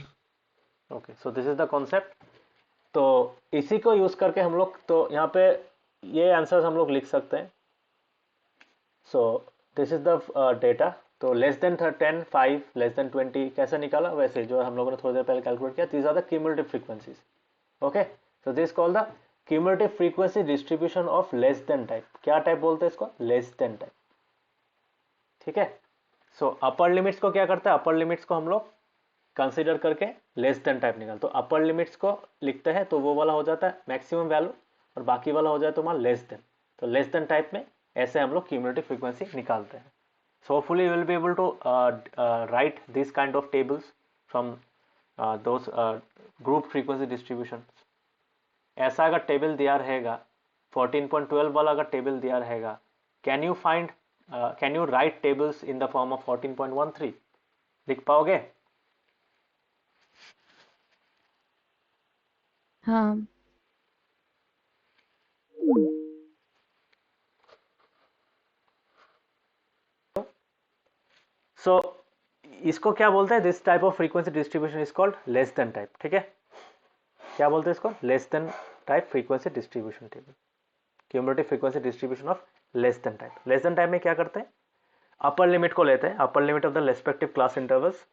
Okay, so this is the concept. तो इसी को यूज करके हम लोग तो यहाँ पे ये आंसर्स हम लोग लिख सकते हैं। सो दिस इज द डेटा। तो लेस देन 10, 5, लेस देन 20 कैसे निकाला, वैसे जो हम लोगों ने थोड़ी देर पहले कैलकुलेट किया। These are the cumulative frequencies. Okay, so this called the cumulative frequency distribution of less than type. क्या टाइप बोलते हैं इसको? Less than type. ठीक है, सो अपर लिमिट्स को क्या करते हैं? अपर लिमिट्स को हम लोग कंसीडर करके लेस देन टाइप निकाल, तो अपर लिमिट्स को लिखते हैं तो वो वाला हो जाता है मैक्सिमम वैल्यू, और बाकी वाला हो जाए तुम्हारा लेस देन। तो लेस देन टाइप में ऐसे हम लोग क्यूमुलेटिव फ्रीक्वेंसी निकालते हैं। So hopefully you will be able to write this kind of tables from those group frequency distribution. ऐसा अगर टेबल दिया रहेगा 14.12 वाला अगर टेबल दिया रहेगा, can you find can you right tables in the form of 14.13? लिख पाओगे? हाँ। सो इसको क्या बोलते हैं? This type of frequency distribution is called less than type. ठीक है, क्या बोलते हैं इसको? Less than type frequency distribution table, cumulative frequency distribution of less than type. Less than type में क्या करते हैं? अपर लिमिट को लेते हैं, अपर limit of the respective class intervals,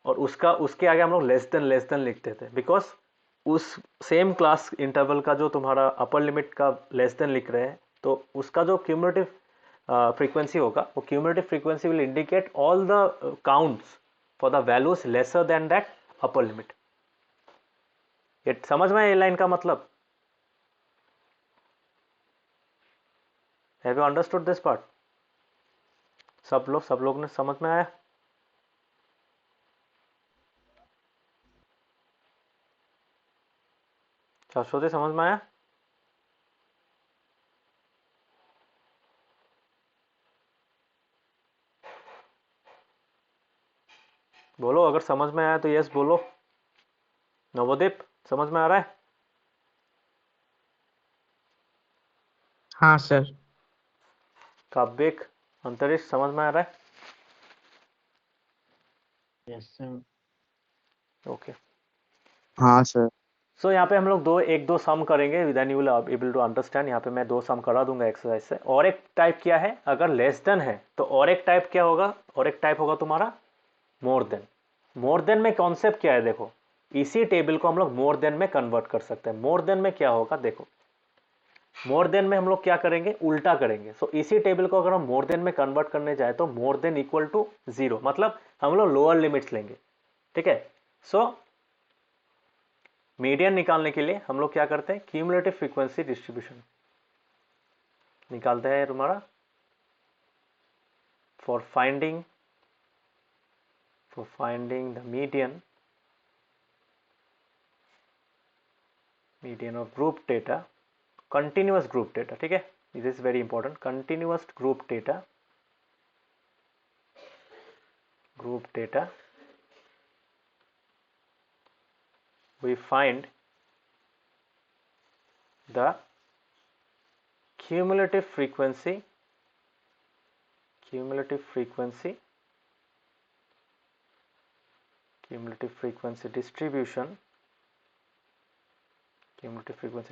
और उसके आगे हम लोग लेस देन लिख देते हैं, बिकॉज उस सेम क्लास इंटरवल का जो तुम्हारा अपर लिमिट का लेस देन लिख रहे हैं, तो उसका जो क्यूमुलेटिव फ्रीक्वेंसी होगा, वो cumulative frequency will indicate all the counts for the values lesser than that upper limit. ये समझ में ये लाइन का मतलब? Have you understood this part? सब लोग ने समझ में आया? सरस्वती समझ में आया? बोलो, अगर समझ में आया तो यस बोलो। नवोदीप, समझ में आ रहा है? हाँ सर। काव्यिक, अंतरिक्ष समझ में आ रहा है? Yes sir. ओके, हाँ सर। सो यहाँ पे हम लोग एक दो सम करेंगे, then you will able to understand. यहाँ पे मैं 2 सम करा दूंगा एक्सरसाइज से। और एक टाइप क्या है? अगर लेस देन है तो और एक टाइप क्या होगा? और एक टाइप होगा तुम्हारा मोर देन। मोर देन में कॉन्सेप्ट क्या है? देखो, इसी टेबल को हम लोग मोर देन में कन्वर्ट कर सकते हैं। मोर देन में क्या होगा? देखो, मोर देन में हम लोग क्या करेंगे? उल्टा करेंगे। सो इसी टेबल को अगर हम मोर देन में कन्वर्ट करने जाए तो मोर देन इक्वल टू 0, मतलब हम लोग लोअर लिमिट्स लेंगे। ठीक है, सो मीडियन निकालने के लिए हम लोग क्या करते हैं? क्यूमुलेटिव फ्रीक्वेंसी डिस्ट्रीब्यूशन निकालते हैं तुम्हारा for finding the median of group data, continuous group data. ठीक है, this is very important. Continuous group data we find the cumulative frequency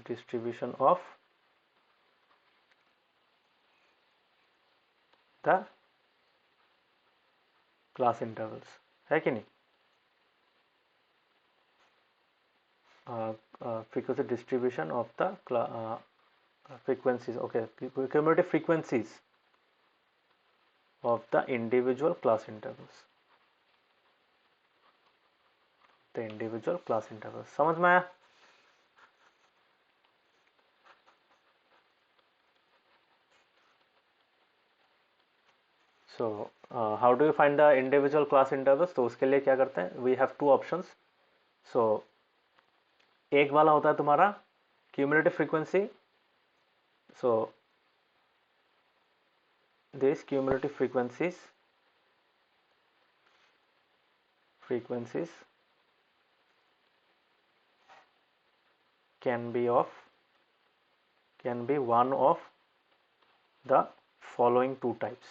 distribution of the class intervals, है कि नहीं? frequency distribution of the frequencies, okay, cumulative frequencies of the individual class intervals, समझ में आया? So how do you find the individual class intervals? तो उसके लिए क्या करते हैं? We have 2 options. So एक वाला होता है तुम्हारा cumulative frequency. So these cumulative frequencies can be one of the following two types.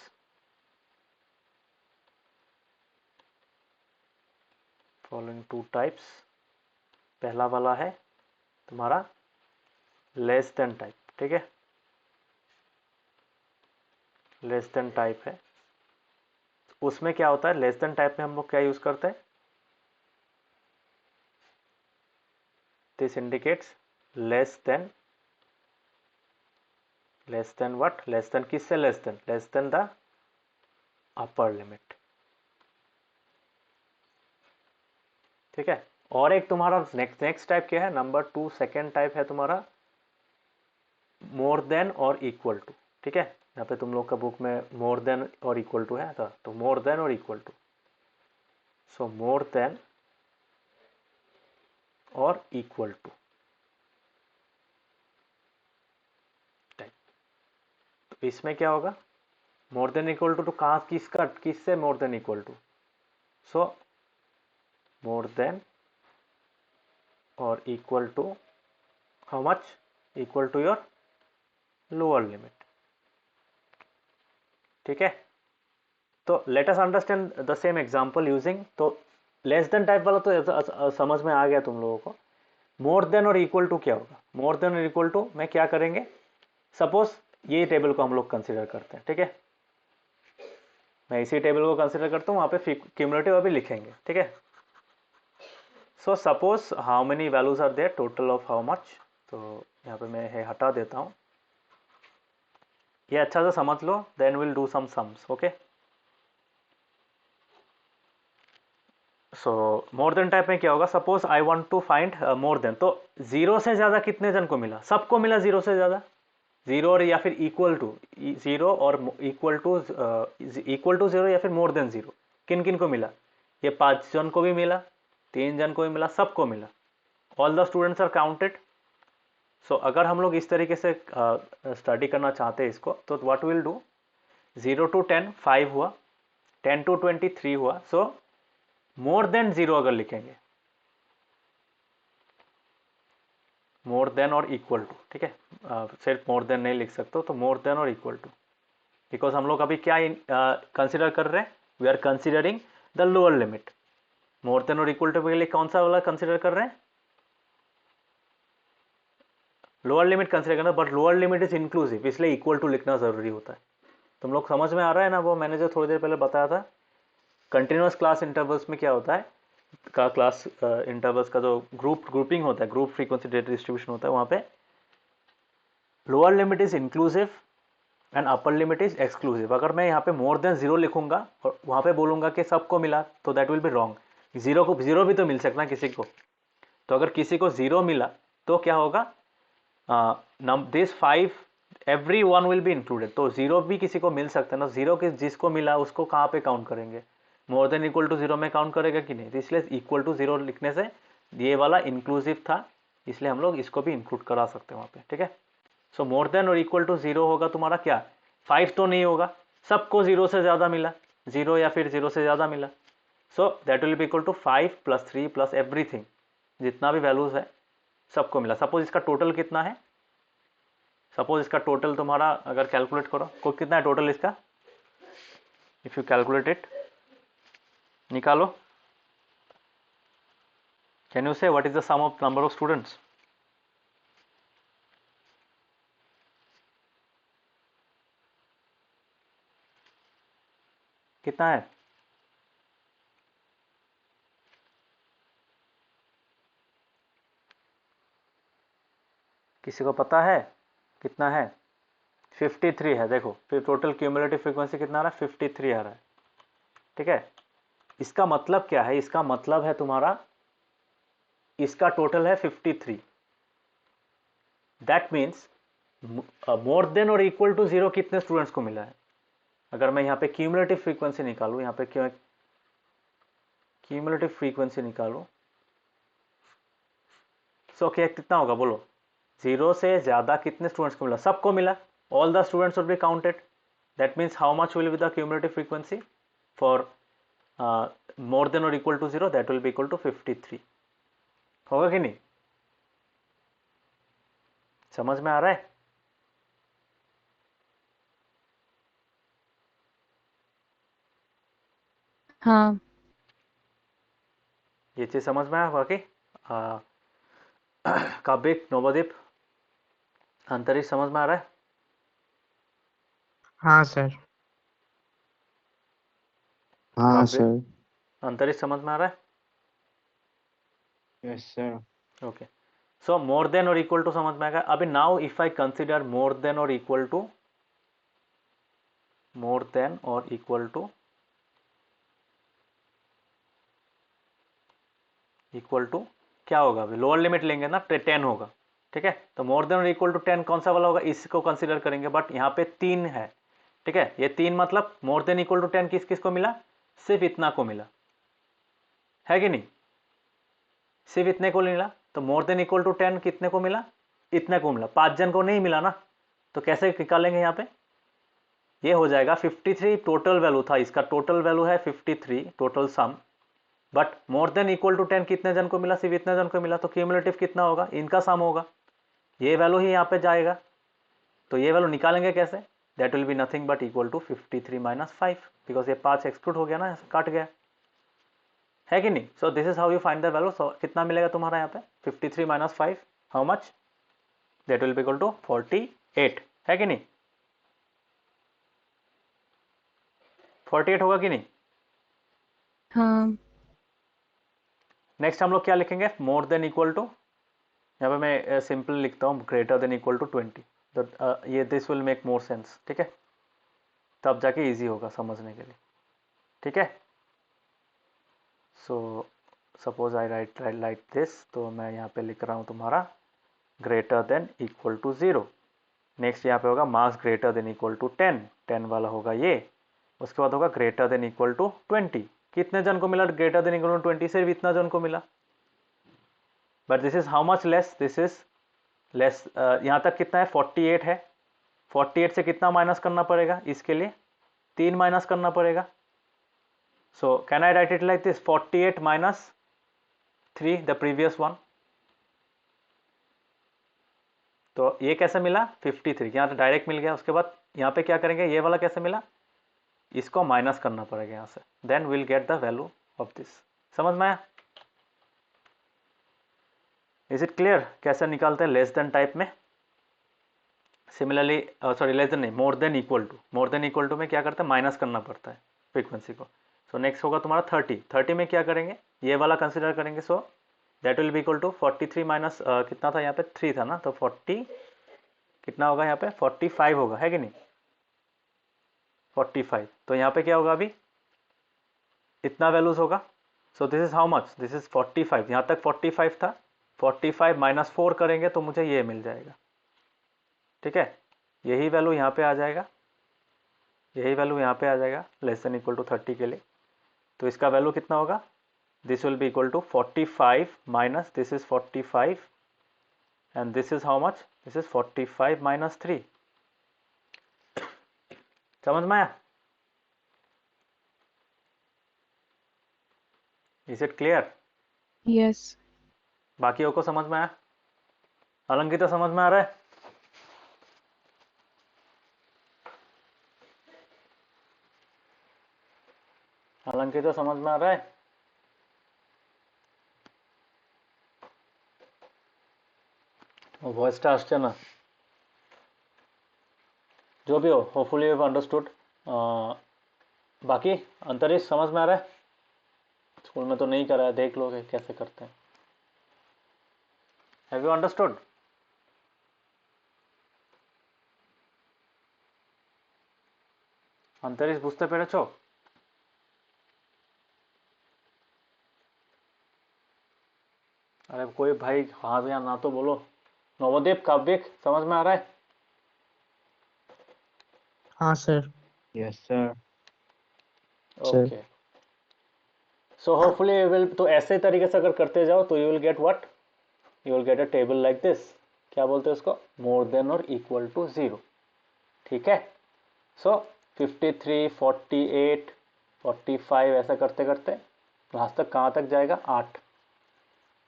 Following two types, पहला वाला है तुम्हारा लेस देन टाइप, ठीक है, लेस देन टाइप है। उसमें क्या होता है, लेस देन टाइप में हम लोग क्या यूज करते हैं, this indicates less than what, less than किससे, less than the upper limit, ठीक है। और एक तुम्हारा नेक्स्ट टाइप क्या है, नंबर 2 सेकेंड टाइप है तुम्हारा मोर देन और इक्वल टू, ठीक है। यहाँ पे तुम लोग का बुक में मोर देन और इक्वल टू है, तो मोर देन और equal to, so more than और इक्वल टू टाइप। तो इसमें क्या होगा, मोर देन इक्वल टू कहाँ, किससे more than equal to, so more than और equal to how much, equal to your lower limit, ठीक है। तो let us understand the same example using, तो लेस देन टाइप वाला तो समझ में आ गया तुम लोगों को। मोर देन और इक्वल टू क्या होगा, मोर देन और इक्वल टू में क्या करेंगे, सपोज ये टेबल को हम लोग कंसिडर करते हैं, ठीक है, मैं इसी टेबल को कंसिडर करता हूँ, वहां पे क्यूमुलेटिव अभी लिखेंगे, ठीक है। So suppose how many values are there, total of how much, तो यहाँ पे मैं ये हटा देता हूँ, ये अच्छा से समझ लो, then will do some sums, okay. So more than type में क्या होगा, suppose I want to find more than, तो जीरो से ज्यादा कितने जन को मिला, सबको मिला जीरो से ज्यादा, जीरो और या फिर इक्वल टू जीरो और इक्वल टू जीरो या फिर मोर देन जीरो, किन किन को मिला, ये 5 जन को भी मिला, 3 जन को भी मिला, सबको मिला, all the students are counted. So अगर हम लोग इस तरीके से स्टडी करना चाहते हैं इसको, तो व्हाट विल डू, 0 to 10 5 हुआ, 10 to 20 3 हुआ, सो मोर देन जीरो अगर लिखेंगे, मोर देन और इक्वल टू, ठीक है, सिर्फ मोर देन नहीं लिख सकते, तो मोर देन और इक्वल टू, बिकॉज हम लोग अभी क्या कंसिडर कर रहे हैं, we are considering the lower limit. More than और इक्वल टू के लिए कौन सा वाला कंसिडर कर रहे हैं, लोअर लिमिट कंसिडर करना, but lower limit is inclusive, इसलिए इक्वल टू लिखना जरूरी होता है। तुम लोग समझ में आ रहा है ना, वो मैंने जो थोड़ी देर पहले बताया था, कंटिन्यूअस क्लास इंटरवल्स में क्या होता है, क्लास इंटरवल्स का जो ग्रुपिंग होता है, ग्रुप फ्रीक्वेंसी डेटा डिस्ट्रीब्यूशन होता है, वहां पे lower limit is inclusive and upper limit is exclusive. अगर मैं यहाँ पे मोर देन जीरो लिखूंगा और वहां पे बोलूंगा कि सबको मिला, तो that will be wrong, zero भी तो मिल सकता है किसी को, तो अगर किसी को जीरो मिला तो क्या होगा, this 5 every one will be included, तो जीरो भी किसी को मिल सकता है ना, जीरो के जिसको मिला उसको कहाँ पे काउंट करेंगे, more than equal to zero में काउंट करेगा कि नहीं, तो इसलिए इक्वल टू जीरो लिखने से ये वाला इंक्लूसिव था, इसलिए हम लोग इसको भी इंक्लूड करा सकते हैं वहाँ पे, ठीक है। सो मोर देन और इक्वल टू जीरो होगा तुम्हारा क्या, 5 तो नहीं होगा, सबको जीरो से ज्यादा मिला, जीरो या फिर जीरो से ज्यादा मिला, so that will be equal to 5 + 3 + everything, जितना भी वैल्यूज है सबको मिला। सपोज इसका टोटल कितना है, सपोज इसका टोटल तुम्हारा अगर कैलकुलेट करो, को कितना है टोटल इसका, इफ यू कैलकुलेट इट, निकालो, can you say what is the sum of number of students, कितना है, किसी को पता है कितना है, 53 है, देखो फिर टोटल क्यूमुलेटिव फ्रीक्वेंसी कितना आ रहा है, 53 आ रहा है, ठीक है। इसका मतलब क्या है, इसका मतलब है तुम्हारा इसका टोटल है 53, दैट मीन्स मोर देन और इक्वल टू जीरो कितने स्टूडेंट्स को मिला है। अगर मैं यहाँ पे क्यूमुलेटिव फ्रीक्वेंसी निकालूं, यहाँ पे क्यूमुलेटिव फ्रीक्वेंसी निकालूं, सो क्या कितना होगा बोलो, जीरो से ज्यादा कितने स्टूडेंट्स को मिला, सबको मिला, all the students will be counted, that means how much will be the cumulative frequency for more than और equal to zero, that will be equal to 53, होगा कि नहीं, समझ में आ रहा है? हाँ ये चीज़ समझ में आया बाकी? काव्यिक, नवदीप, अंतरिक्ष समझ में आ रहा है? हाँ सर। हाँ काव्यिक, सर। अंतरिक्ष समझ में आ रहा है? Yes sir. Okay, so more than और इक्वल टू समझ में आएगा। अभी now if I consider more than और इक्वल टू, मोर देन और इक्वल टू, इक्वल टू क्या होगा? अभी लोअर लिमिट लेंगे ना, 10 होगा, ठीक है। तो मोर देन और इक्वल टू 10 कौन सा वाला होगा, इसको कंसिडर करेंगे। बट यहाँ पे 3 है, ठीक है। ये 3 मतलब मोर देन इक्वल टू 10 किस किस को मिला? सिर्फ इतना को मिला, है कि नहीं? सिर्फ इतने को मिला। तो मोर देन इक्वल टू 10 कितने को मिला? इतने को मिला। 5 जन को नहीं मिला ना, तो कैसे निकालेंगे? यहाँ पे ये हो जाएगा 53 टोटल वैल्यू था इसका, टोटल वैल्यू है 53 total sum. But more than equal to 10 कितने जन को मिला? सिर्फ इतने जन को मिला। तो क्यूमुलेटिव कितना होगा? इनका सम होगा, ये वैल्यू ही यहाँ पे जाएगा। तो ये वैल्यू निकालेंगे कैसे? That will be nothing but equal to 53 minus 5, because ये 5 एक्सक्लूड हो गया ना, कट गया, है कि नहीं? So this is how you find the value. So कितना मिलेगा तुम्हारा यहाँ पे? 53 minus 5, how much? That will be equal to 48, है कि नहीं? 48 होगा कि नहीं? हाँ नेक्स्ट हम लोग क्या लिखेंगे? मोर देन इक्वल टू, यहाँ पे मैं सिंपल लिखता हूँ ग्रेटर देन इक्वल टू 20। तो ये this will make more sense, ठीक है, तब जाके इजी होगा समझने के लिए, ठीक है। So suppose I write like this, तो मैं यहाँ पे लिख रहा हूँ तुम्हारा greater than equal to 0। Next यहाँ पे होगा marks greater than equal to 10, 10 वाला होगा ये। उसके बाद होगा ग्रेटर देन इक्वल टू 20। कितने जन को मिला ग्रेटर देन इक्वल टू 20? सिर्फ इतना जन को मिला। But this is how much less? This is less, यहाँ तक कितना है? 48 है। 48 से कितना माइनस करना पड़ेगा इसके लिए? 3 माइनस करना पड़ेगा। सो can I right it like this, 48 minus 3 the previous one. तो ये कैसे मिला? 53, यहाँ से डायरेक्ट मिल गया। उसके बाद यहाँ पे क्या करेंगे? ये वाला कैसे मिला? इसको माइनस करना पड़ेगा यहाँ से, then will get the value of this. समझ में आया? इज इट क्लियर कैसे निकालते हैं लेस देन टाइप में? सिमिलरली सॉरी, लेस देन नहीं, more than equal to. More than equal to में क्या करते हैं? माइनस करना पड़ता है फ्रीक्वेंसी को। सो नेक्स्ट होगा तुम्हारा 30। 30 में क्या करेंगे? ये वाला कंसिडर करेंगे। So that will be equal to 43 minus कितना था यहाँ पे? 3 था ना, तो 40 कितना होगा यहाँ पे? 45 होगा, है कि नहीं? 45। तो यहाँ पे क्या होगा? अभी इतना वैल्यूज होगा। सो this is how much? This is 45। यहाँ तक 45 था, 45 माइनस 4 करेंगे तो मुझे ये मिल जाएगा, ठीक है। यही वैल्यू यहाँ पे आ जाएगा, यही वैल्यू यहाँ पे आ जाएगा लेस देन इक्वल टू 30 के लिए। तो इसका वैल्यू कितना होगा? This will be equal to 45 minus this is 45, and this is how much? This is 45 minus 3। समझ में आया? Is it clear? यस बाकियों को समझ में आया? अलंकित तो समझ में आ रहा है? अलंकित तो समझ में आ रहा है? वॉइसटा আসছে না, जो भी हो, होपफुली यू हैव अंडरस्टूड। बाकी अंतरिक्ष समझ में आ रहा है? स्कूल में तो नहीं करा है, देख लोगे कैसे करते हैं। Have you understood? अंतरिक्ष বুঝতে পেরেছো? अरे कोई भाई हाँ या ना तो बोलो। नवदीप, काव्यिक समझ में आ रहा है? हाँ sir. Yes sir. Okay, so hopefully you will, तो ऐसे तरीके से अगर करते जाओ तो you will get what? You will get a table like this. क्या बोलते हैं उसको? मोर देन और इक्वल टू 0, ठीक है। सो 53, 48, 45 ऐसा करते करते लास्ट तक कहाँ तक जाएगा? 8,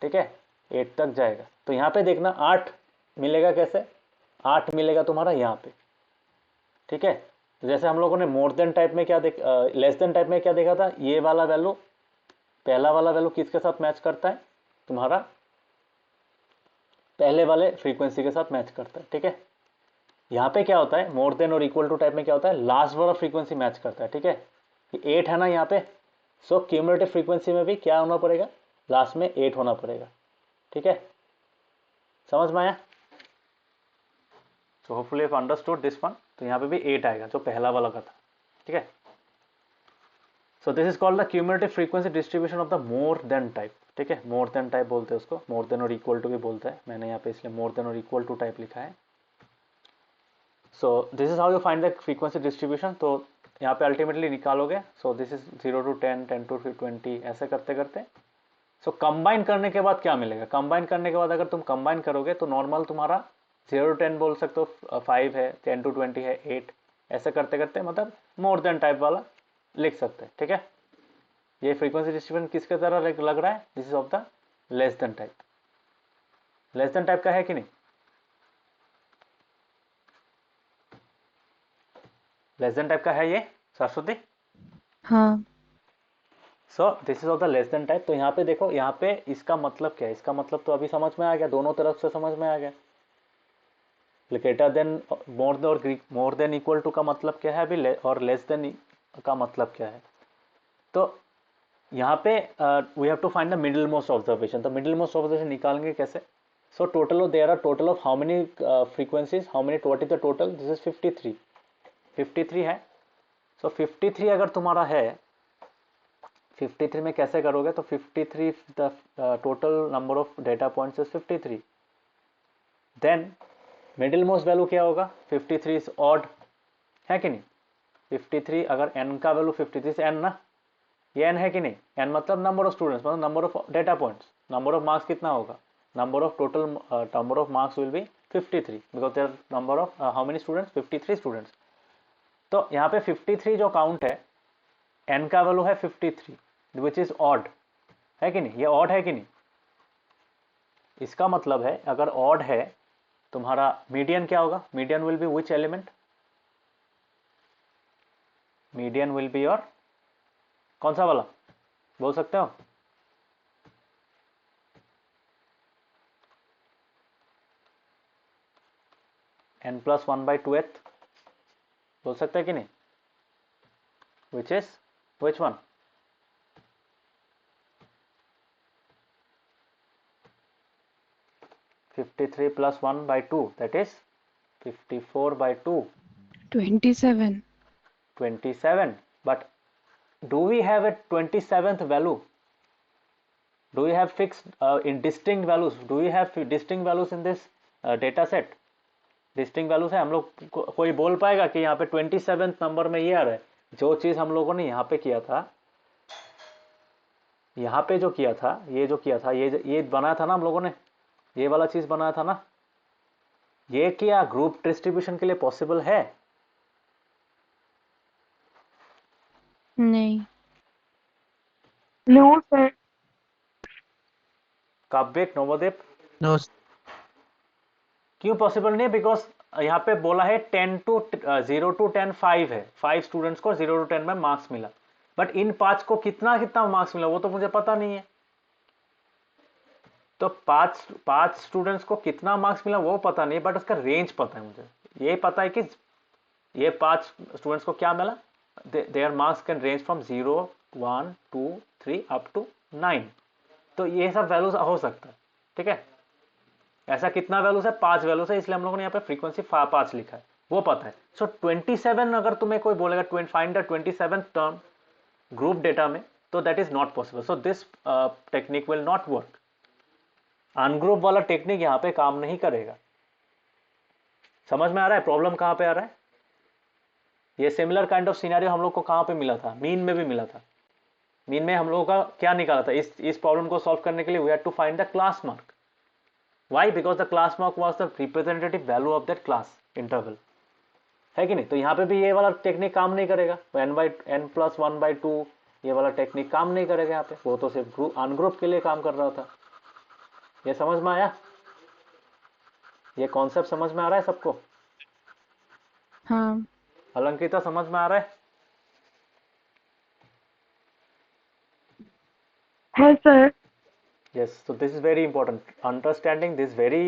ठीक है, 8 तक जाएगा। तो यहाँ पे देखना 8 मिलेगा कैसे? 8 मिलेगा तुम्हारा यहाँ पे, ठीक है। तो जैसे हम लोगों ने मोर देन टाइप में क्या लेस देन टाइप में क्या देखा था, ये वाला वैल्यू, पहला वाला वैल्यू किसके साथ मैच करता है, तुम्हारा पहले वाले फ्रीक्वेंसी के साथ मैच करता है, ठीक है। यहाँ पे क्या होता है, मोर देन और इक्वल टू टाइप में क्या होता है, लास्ट वाला फ्रीक्वेंसी मैच करता है, ठीक है। 8 है ना यहाँ पे, सो क्यूमुलेटिव फ्रीक्वेंसी में भी क्या होना पड़ेगा, लास्ट में 8 होना पड़ेगा, ठीक है। समझ में आया? सो hopefully you understood this one. तो यहाँ पे भी 8 आएगा जो पहला वाला का था, ठीक है। So this is called the cumulative frequency distribution of the more than type, ठीक है। मोर देन टाइप बोलते हैं उसको, मोर देन और इक्वल टू भी बोलते हैं, मैंने यहाँ पे इसलिए मोर देन और इक्वल टू टाइप लिखा है। So this is how you find the frequency distribution. तो यहाँ पे अल्टीमेटली निकालोगे, सो दिस इज 0 to 10, 10 to 20, ऐसे करते करते। सो कंबाइन करने के बाद क्या मिलेगा, कंबाइन करने के बाद अगर तुम कंबाइन करोगे तो नॉर्मल तुम्हारा 0 to 10 बोल सकते हो, 5 है, 10 to 20 है, 8, ऐसे करते करते मतलब मोर देन टाइप वाला लिख सकते हैं, ठीक है। ये फ्रीक्वेंसी डिस्ट्रीब्यूशन किसके तरह लग रहा है, this is of the less than type. Less than type का है कि नहीं, लेस देन टाइप का है ये सरस्वती? हाँ। सो this is of the less than type. तो यहाँ पे देखो, यहाँ पे इसका मतलब क्या है, इसका मतलब तो अभी समझ में आ गया, दोनों तरफ से समझ में आ गया। Greater than, more than equal to का मतलब क्या है अभी, और लेस देन का मतलब क्या है। तो यहाँ पे we have to find the middle most observation. तो मिडिल मोस्ट ऑब्जर्वेशन निकालेंगे कैसे। So total there are total of how many frequencies, how many, what is the total, this is 53, 53 है। सो 53 अगर तुम्हारा है, 53 में कैसे करोगे, तो 53 the total number of data points is 53, then middle most value क्या होगा, 53 इज ऑड, है कि नहीं। 53 अगर n का वैल्यू 53 से n ना, ये n है कि नहीं, n मतलब नंबर ऑफ स्टूडेंट्स, मतलब number of data points, number of marks कितना होगा, number of total number of marks will be 53 because there number of how many students, 53 students. तो यहाँ पे 53 जो काउंट है, n का वैल्यू है 53 विच इज ऑड, है कि नहीं, ये ऑड है कि नहीं। इसका मतलब है अगर ऑड है, तुम्हारा मीडियन क्या होगा, median will B which element, median will be your, कौन सा वाला बोल सकते हो, n+1/2th बोल सकते हैं कि नहीं, which is which one, (53 + 1/2) that is 54/2, 27. 27. But do we have a 27th value, do we have fixed in distinct values, do we have distinct values in this data set, distinct values है। हम लोग कोई बोल पाएगा कि यहाँ पे 27 number में ये आ रहा है, जो चीज हम लोगों ने यहाँ पे किया था, यहाँ पे जो किया था, ये जो किया था, ये बनाया था ना हम लोगों ने, ये वाला चीज बनाया था ना, ये क्या ग्रुप डिस्ट्रीब्यूशन के लिए पॉसिबल है, नहीं। No, sir. काव्यक, नवोदीप, No, क्यों पॉसिबल नहीं है, बिकॉज यहाँ पे बोला है 0 to 10 5 है, 5 स्टूडेंट्स को 0 to 10 में मार्क्स मिला, बट इन 5 को कितना कितना मार्क्स मिला वो तो मुझे पता नहीं है। तो 5 स्टूडेंट्स को कितना मार्क्स मिला वो पता नहीं, बट उसका रेंज पता है मुझे, ये पता है कि ये 5 स्टूडेंट्स को क्या मिला, there marks can range from 0, 1, 2, 3 up to 9। तो ये सब वैल्यूज हो सकता है, ठीक है। ऐसा कितना वैल्यूज है, 5 वैल्यूज है, इसलिए हम लोगों ने यहाँ पे फ्रीक्वेंसी 5 लिखा है, वो पता है। सो 27 अगर तुम्हें कोई बोलेगा find the 27th term group data में, तो that is not possible. So this technique will not work, ungroup वाला टेक्निक यहाँ पे काम नहीं करेगा। समझ में आ रहा है प्रॉब्लम कहाँ पे आ रहा है। ये सिमिलर काइंड ऑफ सिनेरियो हम लोग को कहाँ पे मिला था, मीन में भी मिला था। मीन में हम लोगों का क्या निकाला था, इस प्रॉब्लम को सॉल्व करने के लिए we had to find the class mark. Why, because the class mark was the representative value of that class interval, है कि नहीं। तो यहाँ पे भी ये वाला टेक्निक काम नहीं करेगा, n+1/2 ये वाला टेक्निक काम नहीं करेगा यहाँ पे, वो तो सिर्फ अनग्रुप के लिए काम कर रहा था। ये समझ में आया। ये कॉन्सेप्ट समझ में आ रहा है सबको? हाँ अलंकिता समझ में आ रहा है? Sir. Yes, so this is very important. Understanding this very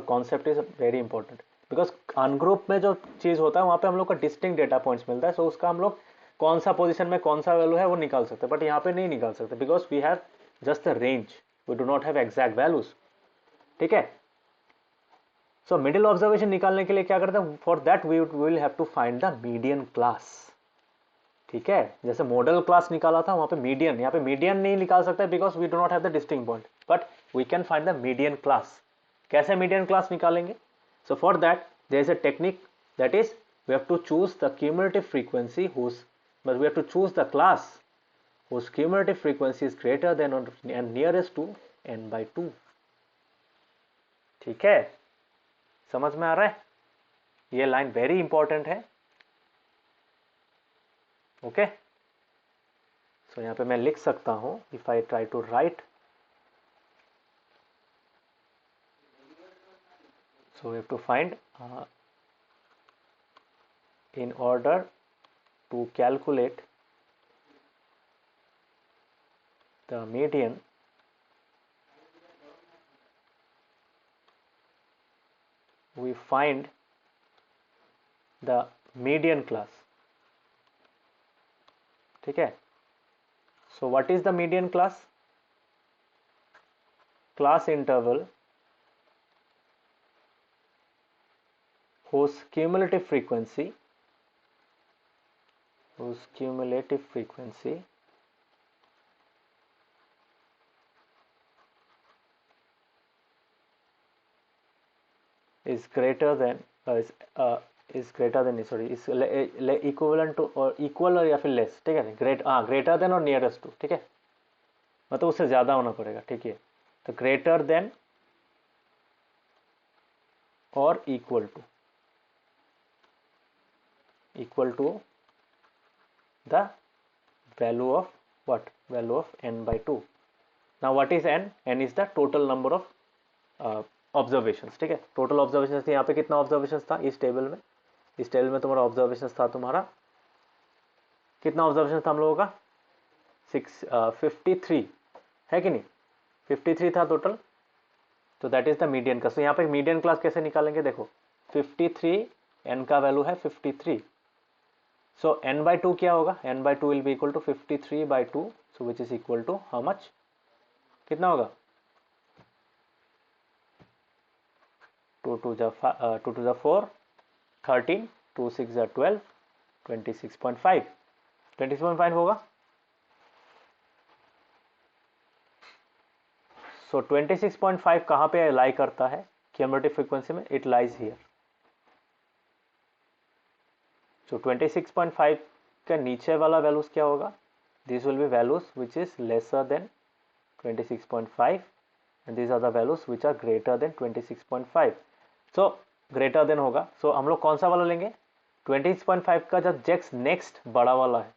concept is very important because ungroup में जो चीज होता है वहाँ पे हम लोग का डिस्टिंक्ट डेटा पॉइंट्स मिलता है, so उसका हम लोग कौन सा पोजीशन में कौन सा वैल्यू है वो निकाल सकते हैं, बट यहाँ पे नहीं निकाल सकते because we have just the range, we do not have exact values. ठीक है, सो मिडिल ऑब्जर्वेशन निकालने के लिए क्या करते हैं, for that we will have to find the median class. ठीक है, जैसे मॉडल क्लास निकाला था वहां पे मीडियन, यहाँ पे मीडियन नहीं निकाल सकते because we do not have the distinct point, but we can find the median class. कैसे मीडियन क्लास निकालेंगे? So for that there is a technique, that is we have to choose the cumulative frequency whose, but we have to choose the class whose cumulative frequency is greater than or and nearest to n by 2. ठीक है, समझ में आ रहा है? ये line very important है. Okay, so यहां पे मैं लिख सकता हूं, if I try to write, so we have to find in order to calculate the median, we find the median class. ठीक है, so what is the median class? Class interval whose cumulative frequency is greater than equivalent to or equal और या फिर less. ठीक है, greater than और nearest to. ठीक है, मतलब उससे ज्यादा होना पड़ेगा. ठीक है, तो ग्रेटर देन और equal to the value of what? Value of n by 2. Now what is n? n is the total number of observations. ठीक है, total observations यहाँ पे कितना observations था इस टेबल में? इस टेबल में तुम्हारा observations था, तुम्हारा कितना observations था हम लोगों का? 53 है कि नहीं? 53 था टोटल, तो that is the median class. तो यहाँ पे मीडियन क्लास कैसे निकालेंगे? देखो 53, n का वैल्यू है 53, so n by 2 क्या होगा? n by 2 will be equal to 53 by 2, so which is equal to how much? कितना होगा? 2 to the 4, 13, 2 6 the 12, 26.5. 26.5 होगा. so 26.5 कहाँ पे लाई करता है क्यूमुलेटिव फ्रीक्वेंसी में? It lies here. so 26.5 का नीचे वाला वैल्यूज क्या होगा? This will be values which is lesser than 26.5 and this are the values which are greater than 26.5. So greater than होगा, सो हम लोग कौन सा वाला लेंगे? 26.5 का जब जैक्स नेक्स्ट बड़ा वाला है,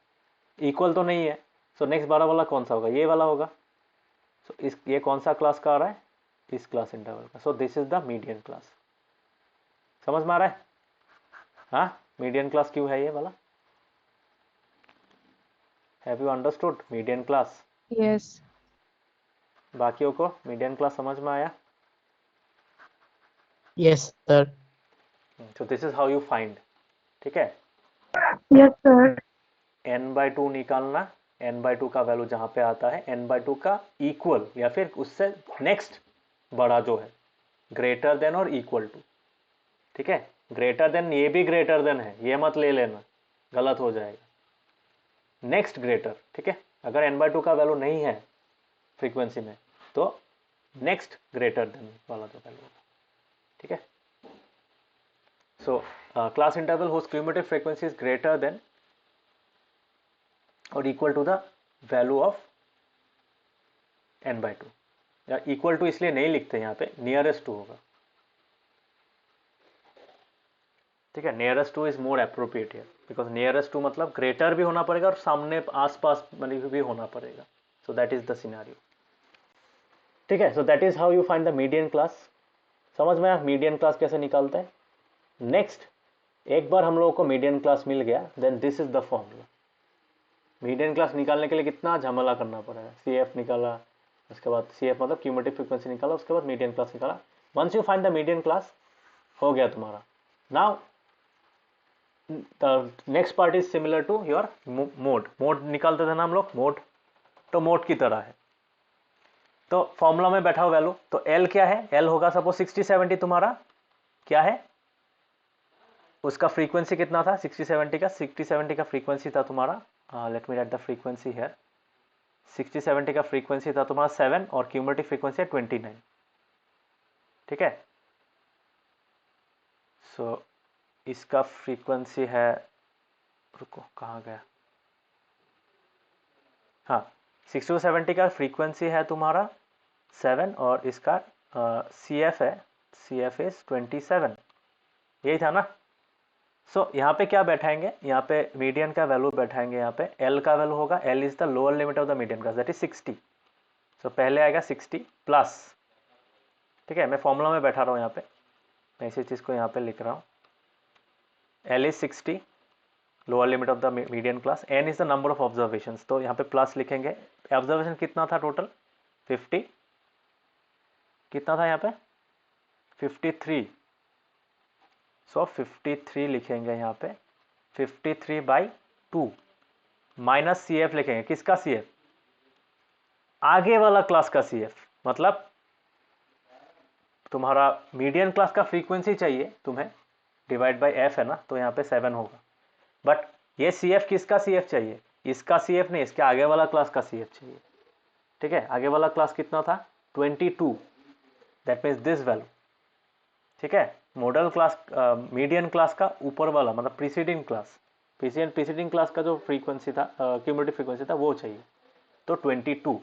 इक्वल तो नहीं है, सो नेक्स्ट बड़ा वाला कौन सा होगा? ये वाला होगा. सो इस ये कौन सा क्लास का आ रहा है? इस क्लास इंटरवल का. सो this is the median class. समझ में आ रहा है? हाँ, मीडियन क्लास क्यों है ये वाला? Have you understood median class? Yes बाकियों को मीडियन क्लास समझ में आया? Yes, sir. So this is how you find. ठीक है, यस सर। n by 2 निकालना. n by 2 का वैल्यू जहां पे आता है n by 2 का इक्वल या फिर उससे नेक्स्ट बड़ा जो है, ग्रेटर देन और इक्वल टू. ठीक है, ग्रेटर देन, ये भी ग्रेटर देन है, ये मत ले लेना, गलत हो जाएगा. Next greater. ठीक है, अगर n by 2 का वैल्यू नहीं है फ्रीक्वेंसी में तो नेक्स्ट ग्रेटर देन वाला जो वैल्यू होगा. ठीक है, so class interval whose cumulative frequency is greater than और equal to the value of n by 2. या इक्वल टू इसलिए नहीं लिखते यहाँ पे, नियरेस्ट टू होगा. ठीक है, nearest to is more appropriate here because nearest to मतलब ग्रेटर भी होना पड़ेगा और सामने आसपास भी होना पड़ेगा. So that is the scenario. ठीक है, so that is how you find the median class. समझ में आया मीडियन क्लास कैसे निकालते हैं? नेक्स्ट, एक बार हम लोगों को मीडियन क्लास मिल गया, then this is the formula. Median class निकालने के लिए कितना झमेला करना पड़ेगा, CF निकाला, उसके बाद CF मतलब क्यूमुलेटिव फ्रीक्वेंसी निकाला, उसके बाद मीडियन क्लास निकाला। Once you find the median class, हो गया तुम्हारा। Now the next part is similar to your mode. Mode निकालते थे ना हम लोग, मोड, तो मोड की तरह है। तो फॉर्मूला में बैठा हुआ वैल्यू, तो L क्या है? L होगा सपोज 60-70 तुम्हारा क्या है, उसका फ्रीक्वेंसी कितना था 60-70 का? 60-70 का फ्रीक्वेंसी था तुम्हारा, let me right the frequency here. 60-70 का फ्रीक्वेंसी था तुम्हारा 7 और क्यूमुलेटिव फ्रीक्वेंसी है 29। ठीक है, सो इसका फ्रीक्वेंसी है, रुको कहाँ गया, हाँ 60-70 का फ्रीक्वेंसी है तुम्हारा 7 और इसका CF है, CF इज 27, यही था ना। सो यहाँ पे क्या बैठाएंगे, यहाँ पे मीडियन का वैल्यू बैठाएंगे, यहाँ पे L का वैल्यू होगा, L is the lower limit of the median class, that is 60। सो पहले आएगा 60 प्लस, ठीक है, मैं फॉर्मूला में बैठा रहा हूँ यहाँ पे, मैं इसी चीज़ को यहाँ पे लिख रहा हूँ। L is 60, lower limit of the median class, N is the number of observations, तो यहाँ पे प्लस लिखेंगे। ऑब्जर्वेशन कितना था टोटल? 50, कितना था यहाँ पे? 53। सो 53 लिखेंगे यहाँ पे, 53/2 माइनस CF लिखेंगे। किसका CF? आगे वाला क्लास का CF, मतलब तुम्हारा मीडियन क्लास का फ्रीक्वेंसी चाहिए तुम्हें, डिवाइड बाय F है ना, तो यहाँ पे 7 होगा। बट ये CF किसका CF चाहिए? इसका CF नहीं, इसके आगे वाला क्लास का CF चाहिए। ठीक है, आगे वाला क्लास कितना था? 22, दैट मीन्स दिस वैल्यू। ठीक है, मॉडल क्लास, मीडियन क्लास का ऊपर वाला मतलब प्रीसीडिंग क्लास, प्रीसीडिंग क्लास का जो फ्रीक्वेंसी था, क्यूमुलेटिव फ्रीक्वेंसी था, वो चाहिए। तो 22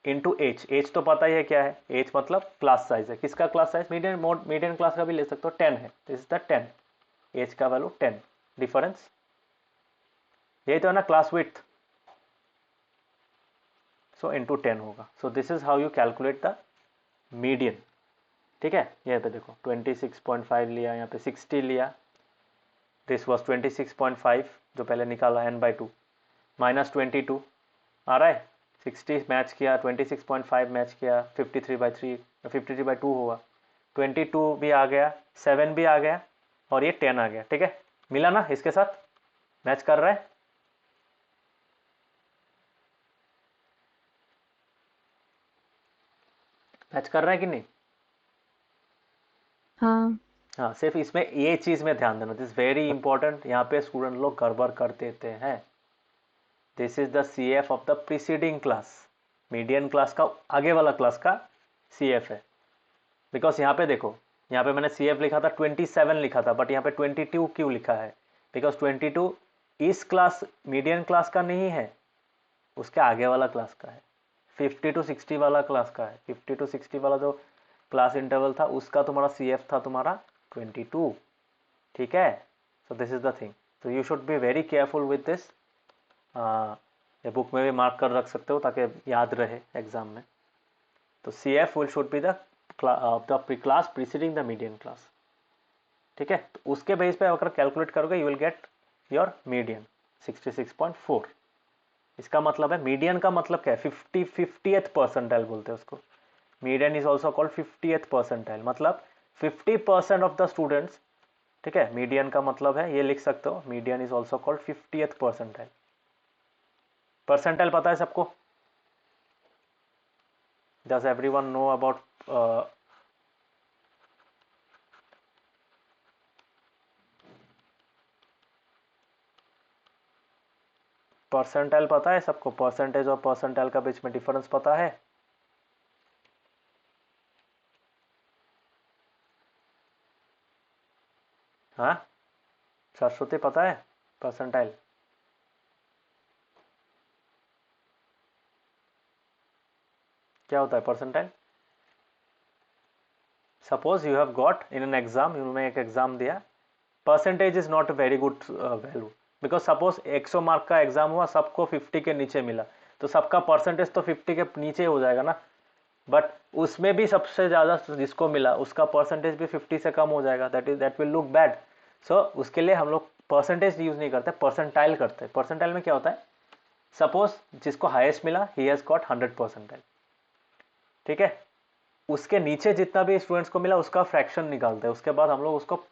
इंटू H तो पता ही है क्या है, H मतलब क्लास साइज है। किसका क्लास साइज? मीडियन क्लास का भी ले सकते हो, 10 है, दिस इज द 10, H का वैल्यू 10, डिफरेंस यही तो है ना, क्लास विड्थ। सो इंटू 10 होगा। सो this is how you calculate the median. ठीक है, ये पे देखो 26.5 लिया, यहाँ पे 60 लिया, दिस वॉज 26.5 जो पहले निकाला n/2 माइनस 22 आ रहा है, 60 मैच किया, 26.5 मैच किया, 53/2 होगा, 22 भी आ गया, 7 भी आ गया और ये 10 आ गया। ठीक है, मिला ना, इसके साथ मैच कर रहा है। मैच कर रहा है कि नहीं? हाँ हाँ, सिर्फ इसमें ये चीज में ध्यान देना, दिस वेरी इंपॉर्टेंट। यहाँ पे स्टूडेंट लोग गड़बड़ कर देते हैं। This is the CF of the preceding class, median class का आगे वाला क्लास का CF है। बिकॉज यहाँ पे देखो, यहाँ पे मैंने CF लिखा था 27 लिखा था, बट यहाँ पे 22 क्यों लिखा है? बिकॉज 22 इस क्लास मीडियन क्लास का नहीं है, उसके आगे वाला क्लास का है, 50 to 60 वाला क्लास का है। 50 to 60 वाला जो क्लास इंटरवल था उसका तुम्हारा CF था तुम्हारा 22। ठीक है, so this is the thing, तो you should be very careful with this. ये बुक में भी मार्क कर रख सकते हो ताकि याद रहे एग्जाम में। तो CF will should be the class preceding the median class. ठीक है, तो उसके बेस पे अगर कैलकुलेट करोगे you will get your median 66.4। इसका मतलब है, मीडियन का मतलब क्या है? 50th परसेंटाइल बोलते हैं उसको। Median is also called 50th percentile, मतलब 50% ऑफ द स्टूडेंट्स। ठीक है, मीडियन का मतलब है, ये लिख सकते हो, median is also called 50th percentile. Percentile पता है सबको? Does everyone know about percentile पता है सबको? परसेंटेज और परसेंटाइल का बीच में डिफरेंस पता है? हाँ, सरस्वती पता है परसेंटाइल? क्या होता है percentile? Suppose you have got in an exam, उन्होंने एक एग्जाम दिया, percentage is not a very good value, because suppose 100 mark का एग्जाम हुआ, सबको 50 के नीचे मिला, तो सबका परसेंटेज तो 50 के नीचे हो जाएगा ना। बट उसमें भी सबसे ज़्यादा जिसको मिला उसका परसेंटेज भी 50 से कम हो जाएगा, दैट विल लुक बैड। सो उसके लिए हम लोग परसेंटेज यूज़ नहीं करते, परसेंटाइल करते हैं। परसेंटाइल में क्या होता है, सपोज जिसको हाईएस्ट मिला ही हैज़ गॉट 100 परसेंटाइल, ठीक है, उसके नीचे जितना भी स्टूडेंट्स को मिला उसका फ्रैक्शन निकालते हैं, उसके बाद हम लोग उसको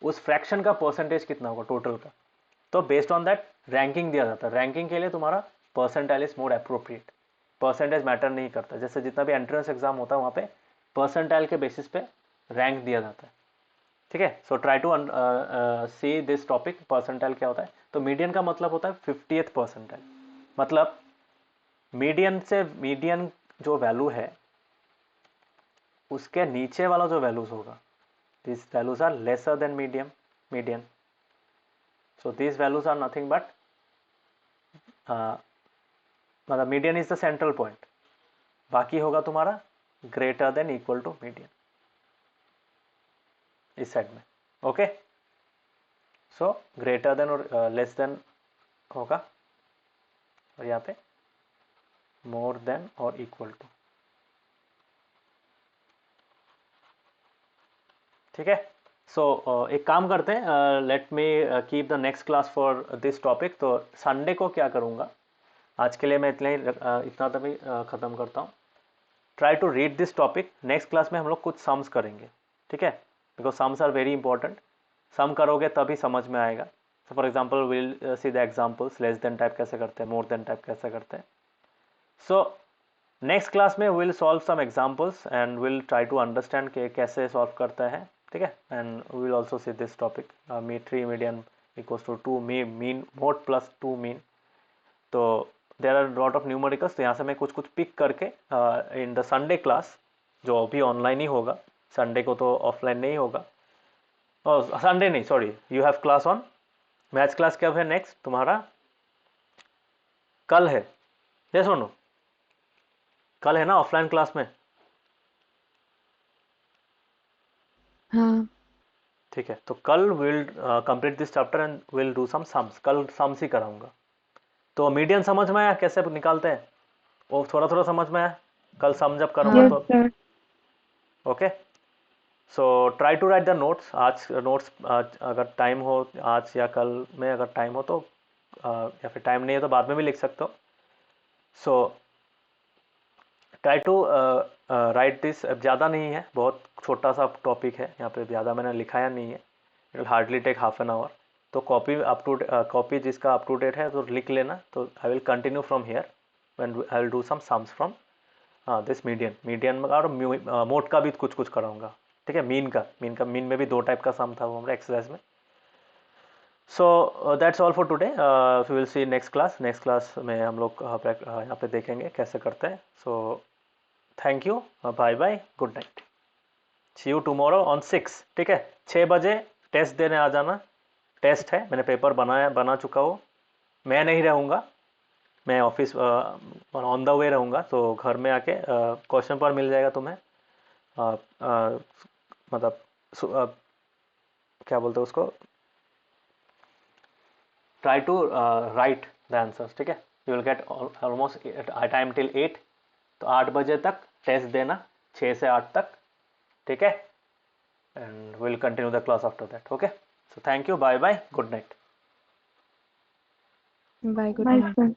उस फ्रैक्शन का परसेंटेज कितना होगा टोटल का, तो बेस्ड ऑन दैट रैंकिंग दिया जाता है। रैंकिंग के लिए तुम्हारा percentile is more appropriate, percentage matter नहीं करता। जैसे जितना भी एंट्रेंस एग्जाम होता है वहाँ पे परसेंटाइल के बेसिस पे रैंक दिया जाता है, ठीक है। So try to see this topic, percentile क्या होता है। तो मीडियन का मतलब होता है 50th परसेंटाइल, मतलब मीडियन से मीडियन जो वैल्यू है उसके नीचे वाला जो वैल्यूज होगा, these values are lesser than median. So these values are nothing but मतलब median is the central point, बाकी होगा तुम्हारा greater than equal to median इस साइड में, ओके। सो ग्रेटर देन और लेस देन होगा, और यहाँ पे मोर देन और इक्वल टू, ठीक है। सो एक काम करते हैं, let me keep the next class for this topic. तो संडे को क्या करूँगा, आज के लिए मैं इतना तभी ख़त्म करता हूँ। Try to read this topic, next class में हम लोग कुछ सम्स करेंगे, ठीक है, because sums are very important. Sum करोगे तभी समझ में आएगा। So for example will see the examples, less than type कैसे करते हैं, मोर देन टाइप कैसे करते हैं। सो नेक्स्ट क्लास में will solve some examples and will try to understand कि कैसे सॉल्व करता है, ठीक है। And will also see this topic, 3 median equals to 2 mean mode plus 2 mean. तो there are lot of numericals, तो यहाँ से मैं कुछ कुछ पिक करके इन द संडे क्लास, जो अभी ऑनलाइन ही होगा, संडे को तो ऑफलाइन नहीं होगा, संडे नहीं sorry, you have class on, maths class कब है नेक्स्ट तुम्हारा, कल है, ये सुनो, कल है ना ऑफलाइन क्लास में, हाँ ठीक है। तो कल will complete this chapter and will do some sums, कल सम्स ही कराऊंगा। तो मीडियन समझ में आया कैसे निकालते हैं, वो थोड़ा थोड़ा समझ में आया, कल सम जब करूँगा यस तो, sir okay. So try to write the notes, आज नोट्स अगर टाइम हो आज या कल में, अगर टाइम हो तो या फिर टाइम नहीं है तो बाद में भी लिख सकते हो। So try to write this, ज़्यादा नहीं है, बहुत छोटा सा टॉपिक है, यहाँ पे ज़्यादा मैंने लिखाया नहीं है, it will hardly take half an hour. तो कॉपी जिसका अप टू डेट है तो लिख लेना। तो I will continue from here when I will do some sums from this median में, और मोड का भी कुछ कुछ कराऊंगा, ठीक है। मीन में भी 2 टाइप का सम था वो हमारे एक्सरसाइज में। So that's all for today, we will see next class में हम लोग यहाँ पे देखेंगे कैसे करते हैं। So thank you, bye bye, good night, see you tomorrow on 6, ठीक है। 6 बजे टेस्ट देने आ जाना, टेस्ट है, मैंने पेपर बना चुका हूँ, मैं नहीं रहूँगा, मैं ऑफिस ऑन द वे रहूँगा, तो घर में आके क्वेश्चन पर मिल जाएगा तुम्हें, मतलब क्या बोलते हैं उसको, try to write the answers, ठीक है। You will get almost time till 8, तो 8 बजे तक टेस्ट देना, 6 से 8 तक, ठीक है। And will continue the class after that, okay. So thank you, bye bye, good night. Bye good Bye, night. sir.